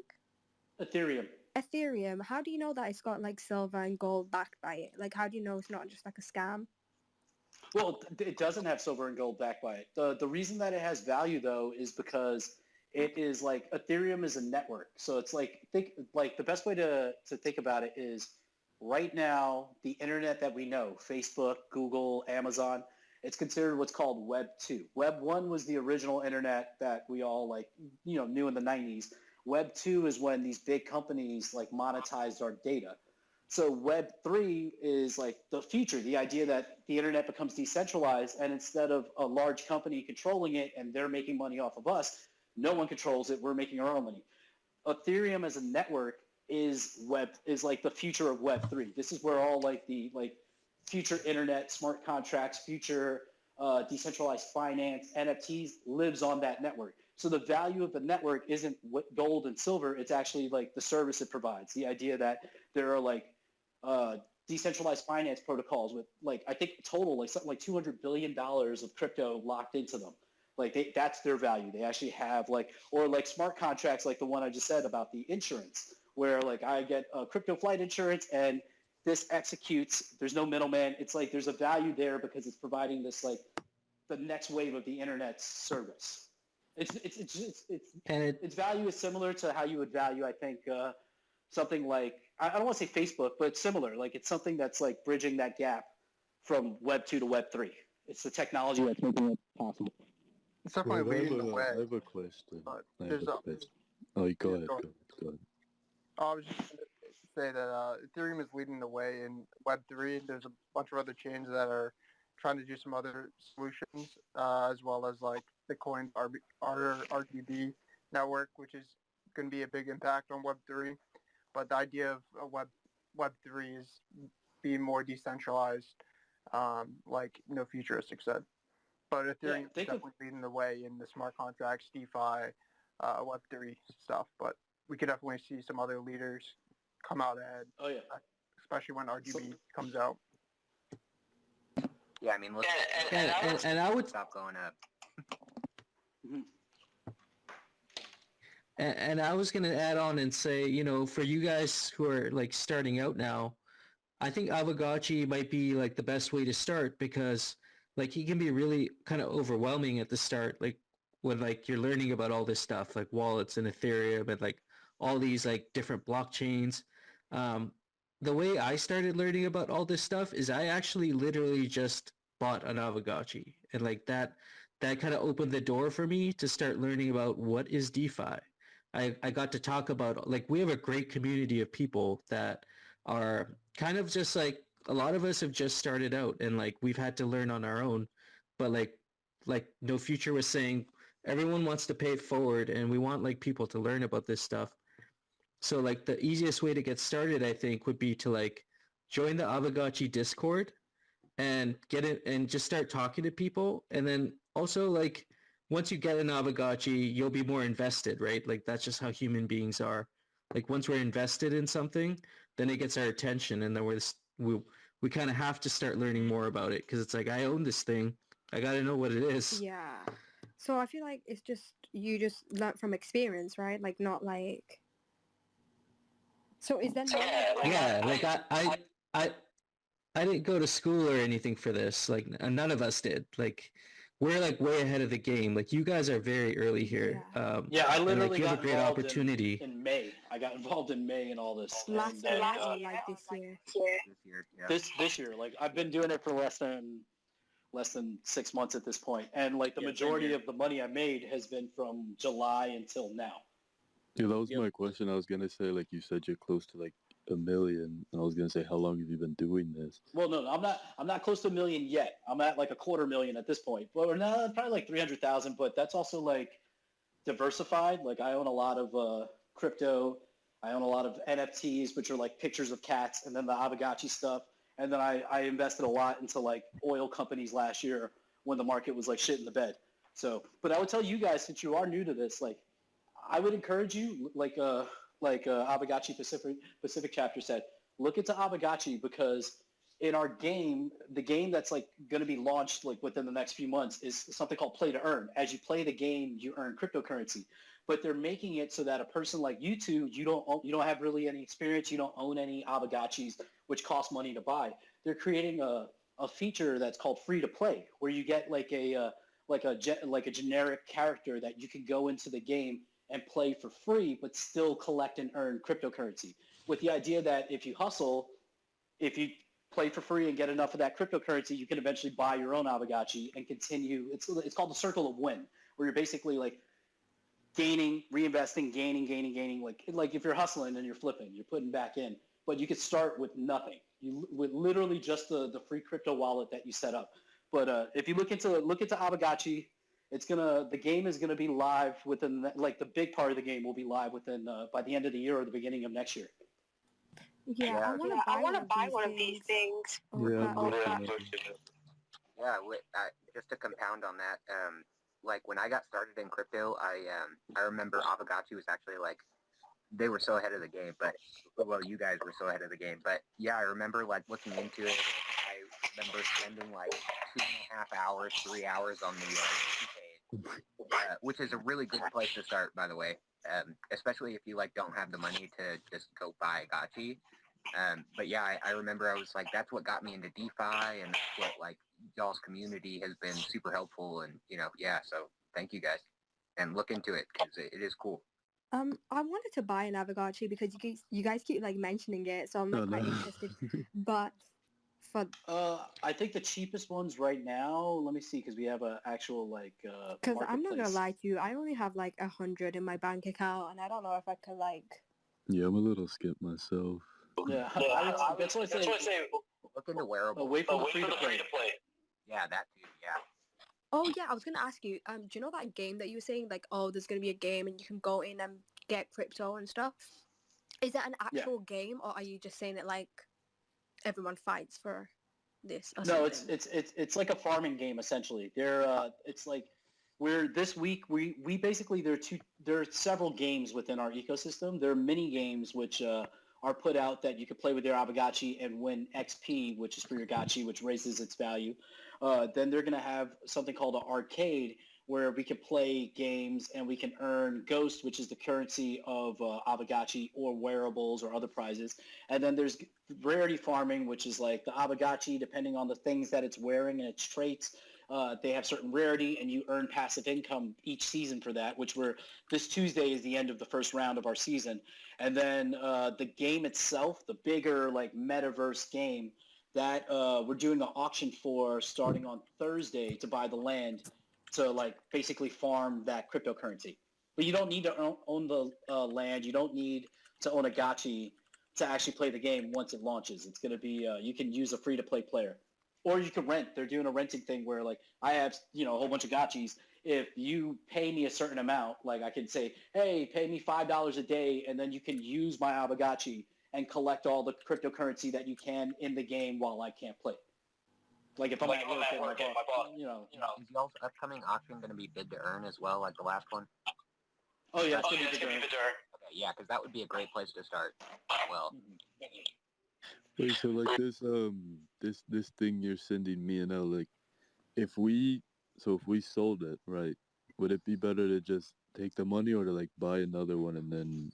Ethereum. How do you know that it's got like silver and gold backed by it? Like, how do you know it's not just like a scam? Well, it doesn't have silver and gold backed by it. The reason that it has value though is because it is like Ethereum is a network. So it's like the best way to think about it is right now the internet that we know, Facebook, Google, Amazon, it's considered what's called Web 2. Web 1 was the original internet that we all knew in the 90s. Web 2 is when these big companies like monetized our data. So Web 3 is like the future, the idea that the internet becomes decentralized and instead of a large company controlling it and they're making money off of us, no one controls it, we're making our own money. Ethereum as a network is like the future of Web 3. This is where all like the future internet, smart contracts, future decentralized finance, NFTs lives on that network. So the value of the network isn't gold and silver. It's actually like the service it provides. The idea that there are like decentralized finance protocols with like, I think total like something like $200 billion of crypto locked into them. Like that's their value. They actually have like, or like smart contracts like the one I just said about the insurance, where like I get a crypto flight insurance and this executes, there's no middleman. It's like there's a value there because it's providing this like the next wave of the internet service. And Its value is similar to how you would value, I think, something like, I don't want to say Facebook, but it's similar. Like it's something that's like bridging that gap from Web 2 to Web 3. It's the technology that's making it possible. It's definitely leading the way. I have a question. But I have there's a a, question. Oh, go Yeah, ahead. go Go ahead. I was just going to say that Ethereum is leading the way in Web3. There's a bunch of other chains that are trying to do some other solutions, as well as like Bitcoin's RGB network, which is going to be a big impact on Web3. But the idea of Web3 is being more decentralized, like no futuristic said. But Ethereum is definitely leading the way in the smart contracts, DeFi, Web3 stuff. But we could definitely see some other leaders come out ahead. Oh yeah, especially when RGB comes out. Yeah, I mean, look, and I would stop going up. And I was going to add on and say, you know, for you guys who are like starting out now, I think Aavegotchi might be like the best way to start because like he can be really kind of overwhelming at the start, like when like you're learning about all this stuff like wallets and Ethereum and like all these like different blockchains. The way I started learning about all this stuff is I actually literally just bought an Aavegotchi, and like that kind of opened the door for me to start learning about what is DeFi. I got to talk about, like, we have a great community of people that are kind of just like, a lot of us have just started out and like we've had to learn on our own, but like No Future was saying, everyone wants to pay it forward and we want like people to learn about this stuff. So like the easiest way to get started, I think, would be to like join the Aavegotchi Discord and get it and just start talking to people. And then also like once you get an Aavegotchi, you'll be more invested, right? Like that's just how human beings are. Like once we're invested in something, then it gets our attention, and then we kind of have to start learning more about it because it's like, I own this thing, I got to know what it is. Yeah. So I feel like it's just, you just learn from experience, right? Like not like. So is that not like I didn't go to school or anything for this. Like none of us did. Like we're like way ahead of the game. Like you guys are very early here. Yeah, I literally like, you have got a great involved opportunity in May. I got involved in May in all this. last And, year or like this year? This year, like I've been doing it for less than 6 months at this point, and like the majority of the money I made has been from July until now. Yeah, that was my question. I was gonna say, like you said, you're close to like 1 million. I was gonna say, how long have you been doing this? Well, no, I'm not close to 1 million yet. I'm at like 250,000 at this point. Well, no, probably like 300,000, but that's also like diversified. Like I own a lot of crypto. I own a lot of NFTs, which are like pictures of cats, and then the Aavegotchi stuff. And then I invested a lot into like oil companies last year when the market was like shit in the bed. So, but I would tell you guys, since you are new to this, like I would encourage you, like Aavegotchi Pacific chapter said, look into Aavegotchi, because in our game, the game that's like going to be launched like within the next few months is something called play to earn. As you play the game, you earn cryptocurrency. But they're making it so that a person like you two, you don't have really any experience, you don't own any Aavegotchis, which cost money to buy. They're creating a feature that's called free to play, where you get like a generic character that you can go into the game and play for free, but still collect and earn cryptocurrency. With the idea that if you hustle, if you play for free and get enough of that cryptocurrency, you can eventually buy your own Aavegotchi and continue. It's called the circle of win, where you're basically like gaining, reinvesting, gaining. Like if you're hustling and you're flipping, you're putting back in, but you could start with nothing. With literally just the free crypto wallet that you set up. But if you look into Aavegotchi, the game is gonna be live within like the big part of the game will be live within by the end of the year or the beginning of next year. Yeah, I want to buy one of these things. Yeah, just to compound on that, like when I got started in crypto, I remember Aavegotchi was actually like, they were so ahead of the game, well, you guys were so ahead of the game. But yeah, I remember like looking into it. I remember spending like 2.5 hours, 3 hours on the page which is a really good place to start, by the way. Especially if you like don't have the money to just go buy Gotchi. But yeah, I remember I was like, that's what got me into DeFi, and that's what like y'all's community has been super helpful, and yeah. So thank you guys, and look into it because it is cool. I wanted to buy an Avogacci because you guys keep like mentioning it, so I'm like Oh, quite no. interested. But for I think the cheapest ones right now. Let me see, because we have a actual like because I'm not gonna marketplace. lie to you, I only have like 100 in my bank account, and I don't know if I could like. Yeah, I'm a little skip myself. Yeah, that's what I say. Look into wearables. Wait for the free to play. Yeah, that too. Yeah. Oh yeah, I was gonna ask you. Do you know that game that you were saying like, oh, there's gonna be a game and you can go in and get crypto and stuff? Is that an Yeah. actual game, or are you just saying it like everyone fights for this? Or No, something? it's like a farming game essentially. It's like we're this week we basically there are several games within our ecosystem. There are mini games which are put out that you can play with your Aavegotchi and win XP, which is for your Gotchi, which raises its value. Then they're going to have something called an arcade where we can play games and we can earn Ghost, which is the currency of Aavegotchi or wearables or other prizes. And then there's rarity farming, which is like the Aavegotchi, depending on the things that it's wearing and its traits. They have certain rarity, and you earn passive income each season for that, which this Tuesday is the end of the first round of our season. And then the game itself, the bigger like metaverse game, that we're doing an auction for starting on Thursday to buy the land to like basically farm that cryptocurrency. But you don't need to own the land. You don't need to own a Gotchi to actually play the game once it launches. It's going to be you can use a free-to-play player. Or you can rent. They're doing a renting thing where like I have, a whole bunch of Gotchis. If you pay me a certain amount, like I can say, hey, pay me $5 a day, and then you can use my Aavegotchi and collect all the cryptocurrency that you can in the game while I can't play. Like if I'm at work and my boss, Is y'all's upcoming auction going to be bid to earn as well, like the last one? Oh yeah, it's gonna be bid to earn. Okay, yeah, because that would be a great place to start. Well, Wait, so like this thing you're sending me and now, like, if we sold it, right? Would it be better to just take the money or to like buy another one and then,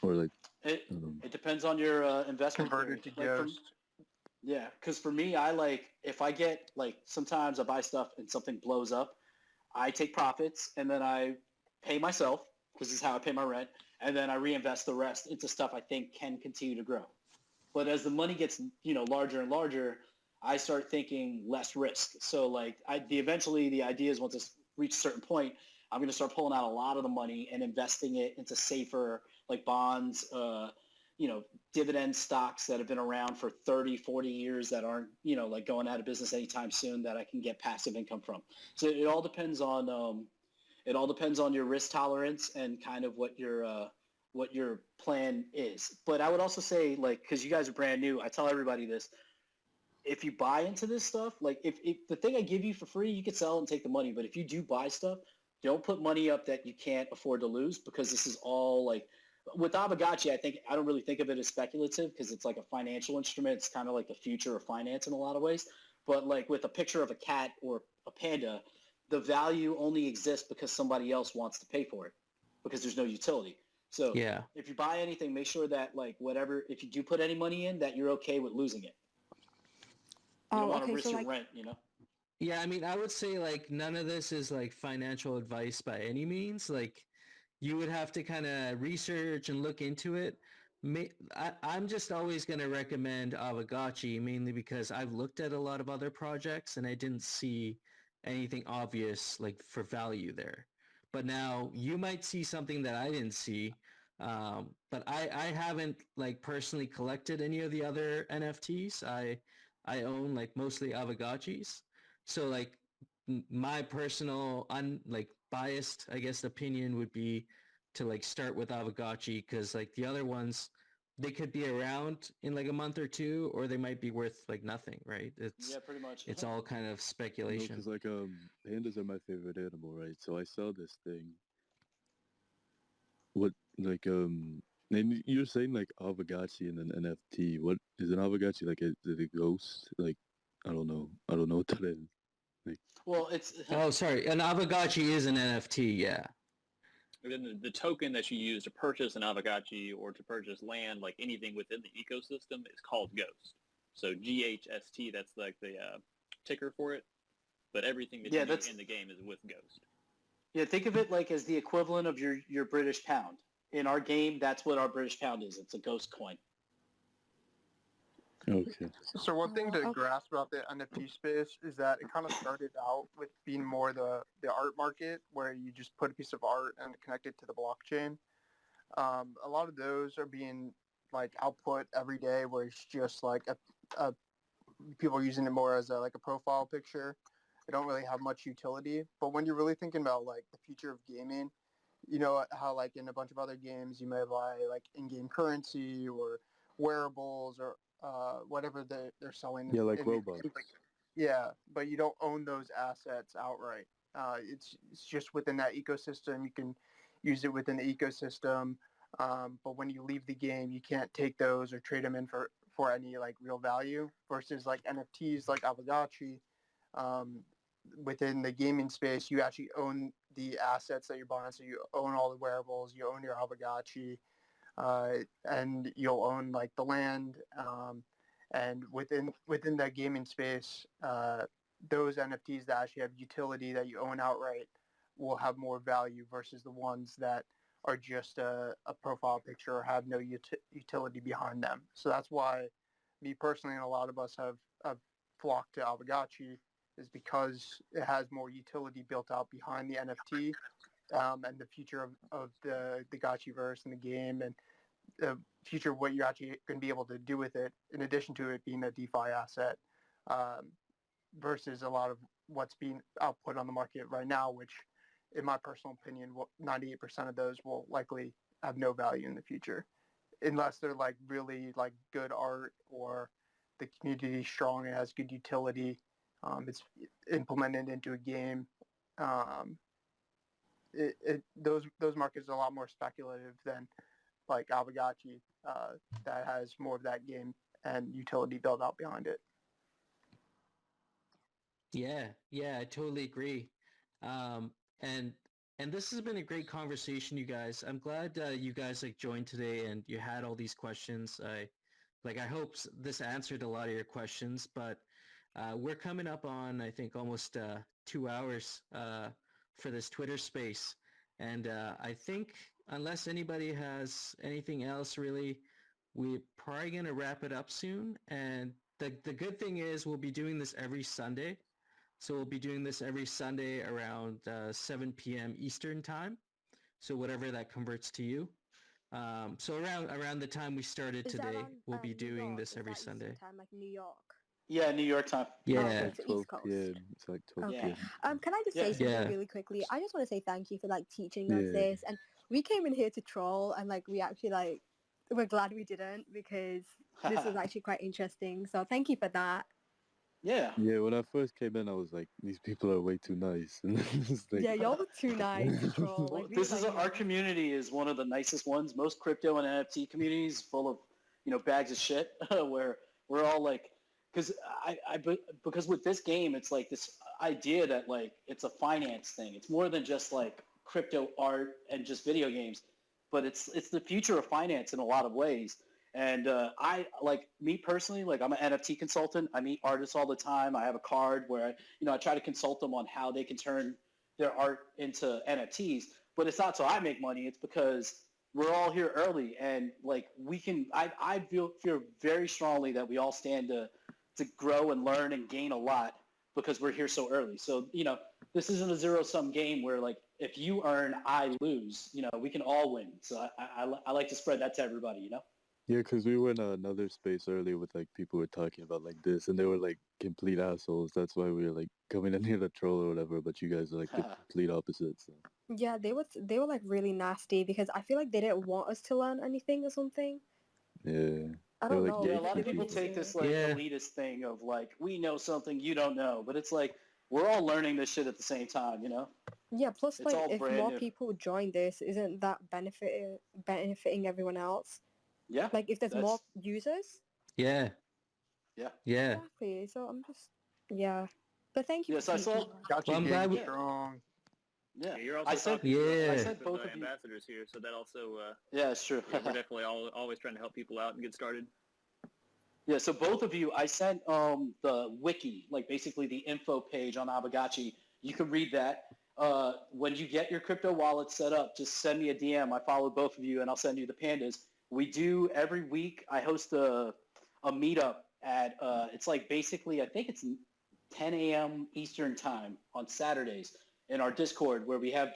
or like, It depends on your investment Converted to period. Ghost. Yeah, because for me, if I get like sometimes I buy stuff and something blows up, I take profits and then I pay myself because this is how I pay my rent, and then I reinvest the rest into stuff I think can continue to grow. But as the money gets larger and larger, I start thinking less risk. So like eventually the idea is once it reaches a certain point, I'm going to start pulling out a lot of the money and investing it into safer like bonds, dividend stocks that have been around for 30, 40 years that aren't, like going out of business anytime soon that I can get passive income from. So it all depends on your risk tolerance and kind of what your plan is. But I would also say, like, because you guys are brand new, I tell everybody this. If you buy into this stuff, like if the thing I give you for free, you could sell it and take the money. But if you do buy stuff, don't put money up that you can't afford to lose, because this is all like with Aavegotchi, I don't really think of it as speculative because it's like a financial instrument. It's kind of like the future of finance in a lot of ways. But like with a picture of a cat or a panda, the value only exists because somebody else wants to pay for it because there's no utility. So Yeah. if you buy anything, make sure that like whatever, if you do put any money in, that you're okay with losing it. You don't want to risk your rent, Yeah, I mean, I would say like none of this is like financial advice by any means. Like you would have to kind of research and look into it. I'm just always going to recommend Aavegotchi mainly because I've looked at a lot of other projects and I didn't see anything obvious like for value there. But now you might see something that I didn't see. But I haven't like personally collected any of the other NFTs. I own like mostly Aavegotchis. So like my personal like biased, I guess, opinion would be to like start with Aavegotchi because like the other ones, they could be around in like a month or two, or they might be worth like nothing, right? Yeah, pretty much. It's all kind of speculation. because like pandas are my favorite animal, right? So I saw this thing. What like and you're saying like Aavegotchi and an NFT. What is an Aavegotchi like? Is it a ghost? Like I don't know what that is. Well, it's Oh, sorry. An Avogotchi is an NFT. Yeah. And then the token that you use to purchase an Avogotchi or to purchase land, like anything within the ecosystem, is called Ghost. So GHST, that's like the ticker for it. But everything that you do in the game is with Ghost. Yeah, think of it like as the equivalent of your British pound. In our game, that's what our British pound is. It's a ghost coin. Okay. So one thing to Okay. grasp about the NFT space is that it kind of started out with being more the art market, where you just put a piece of art and connect it to the blockchain. A lot of those are being like output every day, where it's just like a people are using it more as a profile picture. They don't really have much utility. But when you're really thinking about like the future of gaming, you know how like in a bunch of other games you may buy like in-game currency or wearables or whatever they're selling. Yeah, like robots. Yeah, but you don't own those assets outright. It's just within that ecosystem. You can use it within the ecosystem, but when you leave the game, you can't take those or trade them in for any like real value. Versus like NFTs, like Avogotchi, within the gaming space, you actually own the assets that you're buying. So you own all the wearables, you own your Avogotchi, and you'll own like the land. And within that gaming space, those NFTs that actually have utility that you own outright will have more value versus the ones that are just a profile picture or have no utility behind them. So that's why me personally and a lot of us have flocked to Avogotchi, is because it has more utility built out behind the NFT, and the future of the Gotchiverse and the game, and the future of what you're actually going to be able to do with it, in addition to it being a DeFi asset, versus a lot of what's being output on the market right now, which in my personal opinion, 98% of those will likely have no value in the future, unless they're like really like good art or the community is strong and has good utility. It's implemented into a game. Those markets are a lot more speculative than like Avogotchi, that has more of that game and utility built out behind it. Yeah, I totally agree. And this has been a great conversation, you guys. I'm glad you guys like joined today and you had all these questions. I hope this answered a lot of your questions, but we're coming up on, I think, almost 2 hours for this Twitter space. And I think unless anybody has anything else really, we're probably going to wrap it up soon. And the good thing is we'll be doing this every Sunday. So we'll be doing this every Sunday around 7 p.m. Eastern time. So whatever that converts to you. So around the time we started today, we'll be doing this every Sunday. Eastern time, like New York? Yeah, New York time. Yeah. Okay, so 12 East Coast. p.m. It's like 12 Okay. p.m. Can I just say something really quickly? I just want to say thank you for like teaching us Yeah. this, and we came in here to troll, and like we actually like we're glad we didn't, because this was actually quite interesting. So thank you for that. Yeah. Yeah, when I first came in, I was like, these people are way too nice. And it's like, Yeah, y'all were too nice to troll. Well, Like, this is our community is one of the nicest ones. Most crypto and NFT communities full of bags of shit where we're all like, because with this game it's like this idea that like it's a finance thing. It's more than just like crypto art and just video games, but it's the future of finance in a lot of ways. And I like me personally, like I'm an NFT consultant. I meet artists all the time. I have a card where I try to consult them on how they can turn their art into NFTs. But it's not so I make money. It's because we're all here early, and like we can. I feel very strongly that we all stand to grow and learn and gain a lot because we're here so early. So this isn't a zero-sum game where like if you earn, I lose. We can all win. So I like to spread that to everybody. yeah, because we were in another space earlier with like people were talking about like this, and they were like complete assholes. That's why we were like coming in here to troll or whatever. But you guys are like the complete opposites. So. Yeah, they were like really nasty, because I feel like they didn't want us to learn anything or something. Yeah. I don't Like, know. Yeah, a lot of people take this like elitist thing of like we know something you don't know, but it's like we're all learning this shit at the same time. Yeah, plus It's all like if brand more new. people join this, isn't that benefiting everyone else? Yeah. Like if there's more users. Yeah. Yeah. Yeah. Exactly. So I'm just But thank you. Yes, for I saw. taking part. Gotchi Well, I'm game glad we- strong. Yeah, You're also I said. talking to Yeah. I said with both the of you. ambassadors here, so that also Yeah, it's true. we're definitely always trying to help people out and get started. Yeah, so both of you, I sent the wiki, like basically the info page on Aavegotchi. You can read that. When you get your crypto wallet set up, just send me a DM. I follow both of you, and I'll send you the pandas. We do every week. I host a meetup at it's like basically I think it's 10 a.m. Eastern time on Saturdays in our Discord where we have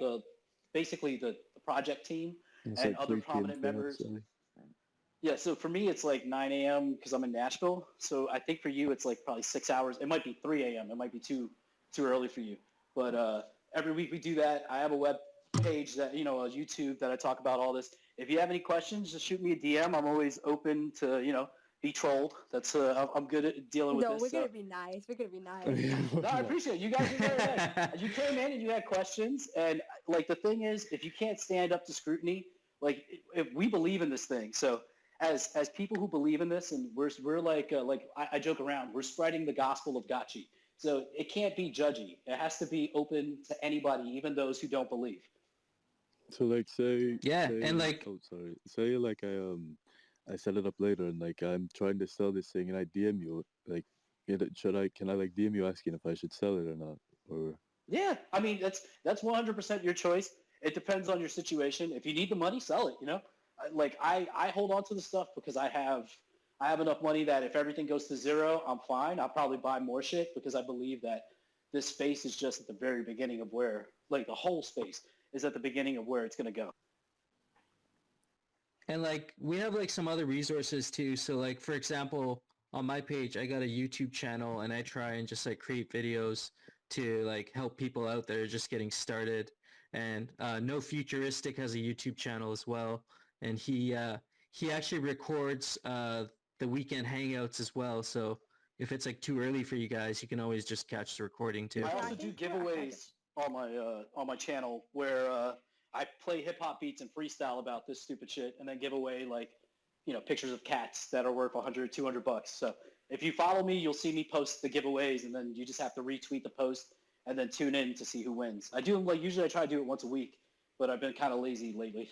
basically the project team It's and like other 3 p.m. prominent for us, members. sorry. Yeah, so for me, it's like 9 a.m. because I'm in Nashville. So I think for you, it's like probably 6 hours. It might be 3 a.m. It might be too early for you. But every week we do that. I have a web page that, a YouTube that I talk about all this. If you have any questions, just shoot me a DM. I'm always open to, be trolled. That's I'm good at dealing with No, this. we're So. gonna be nice. We're gonna be nice. No, I appreciate it. You guys are very nice. You came in and you had questions. And like the thing is, if you can't stand up to scrutiny, like if we believe in this thing. So as people who believe in this, and we're like I joke around, we're spreading the gospel of Gotchi. So it can't be judgy. It has to be open to anybody, even those who don't believe. So like say and like oh sorry, say like I set it up later and like I'm trying to sell this thing and I DM you like can I like DM you asking if I should sell it or not, or Yeah, I mean that's 100% your choice. It depends on your situation. If you need the money, sell it. Like I hold on to the stuff because I have enough money that if everything goes to zero, I'm fine. I'll probably buy more shit because I believe that this space is just at the very beginning of where, like the whole space is at the beginning of where it's going to go. And like we have like some other resources too. So like for example, on my page, I got a YouTube channel and I try and just like create videos to like help people out that are just getting started. And No Futuristic has a YouTube channel as well, and he actually records the weekend hangouts as well. So if it's like too early for you guys, you can always just catch the recording too. I Yeah, also I do think we're giveaways on my channel where I play hip hop beats and freestyle about this stupid shit, and then give away like pictures of cats that are worth $100, $200. So if you follow me, you'll see me post the giveaways, and then you just have to retweet the post and then tune in to see who wins. I do like usually I try to do it once a week, but I've been kind of lazy lately.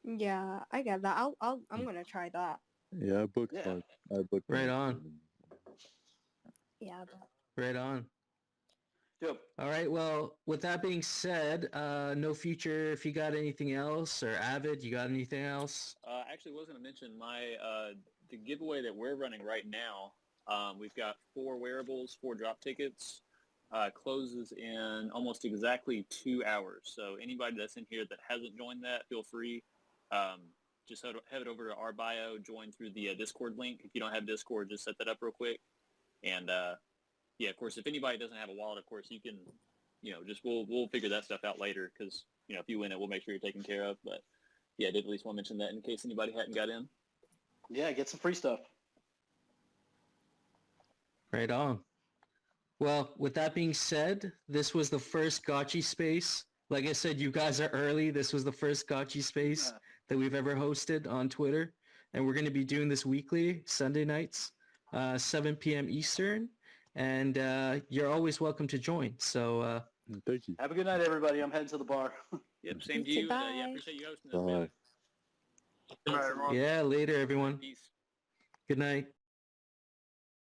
Yeah, I get that. I'm gonna try that. yeah, I booked Yeah. I booked Right Mark on. for them. Yeah, but Right on. Dope. All right. Well, with that being said, No Future, if you got anything else, or Avid, you got anything else? Actually, was going to mention the giveaway that we're running right now. We've got 4 wearables, 4 drop tickets. Closes in almost exactly 2 hours. So anybody that's in here that hasn't joined that, feel free. Just head over to our bio, join through the Discord link. If you don't have Discord, just set that up real quick. And yeah, of course, if anybody doesn't have a wallet, of course, you can, just we'll figure that stuff out later because, if you win it, we'll make sure you're taken care of. But yeah, I did at least want to mention that in case anybody hadn't got in. Yeah, get some free stuff. Right on. Well, with that being said, this was the first Gotchi Space. Like I said, you guys are early. This was the first Gotchi Space that we've ever hosted on Twitter. And we're going to be doing this weekly, Sunday nights, 7 p.m. Eastern. And you're always welcome to join. So Thank you. Have a good night, everybody. I'm heading to the bar. Yep, same to You too, you. And, yeah, bye. appreciate you hosting us, Bye. man. All right, everyone. yeah, later, everyone. Peace. Good night.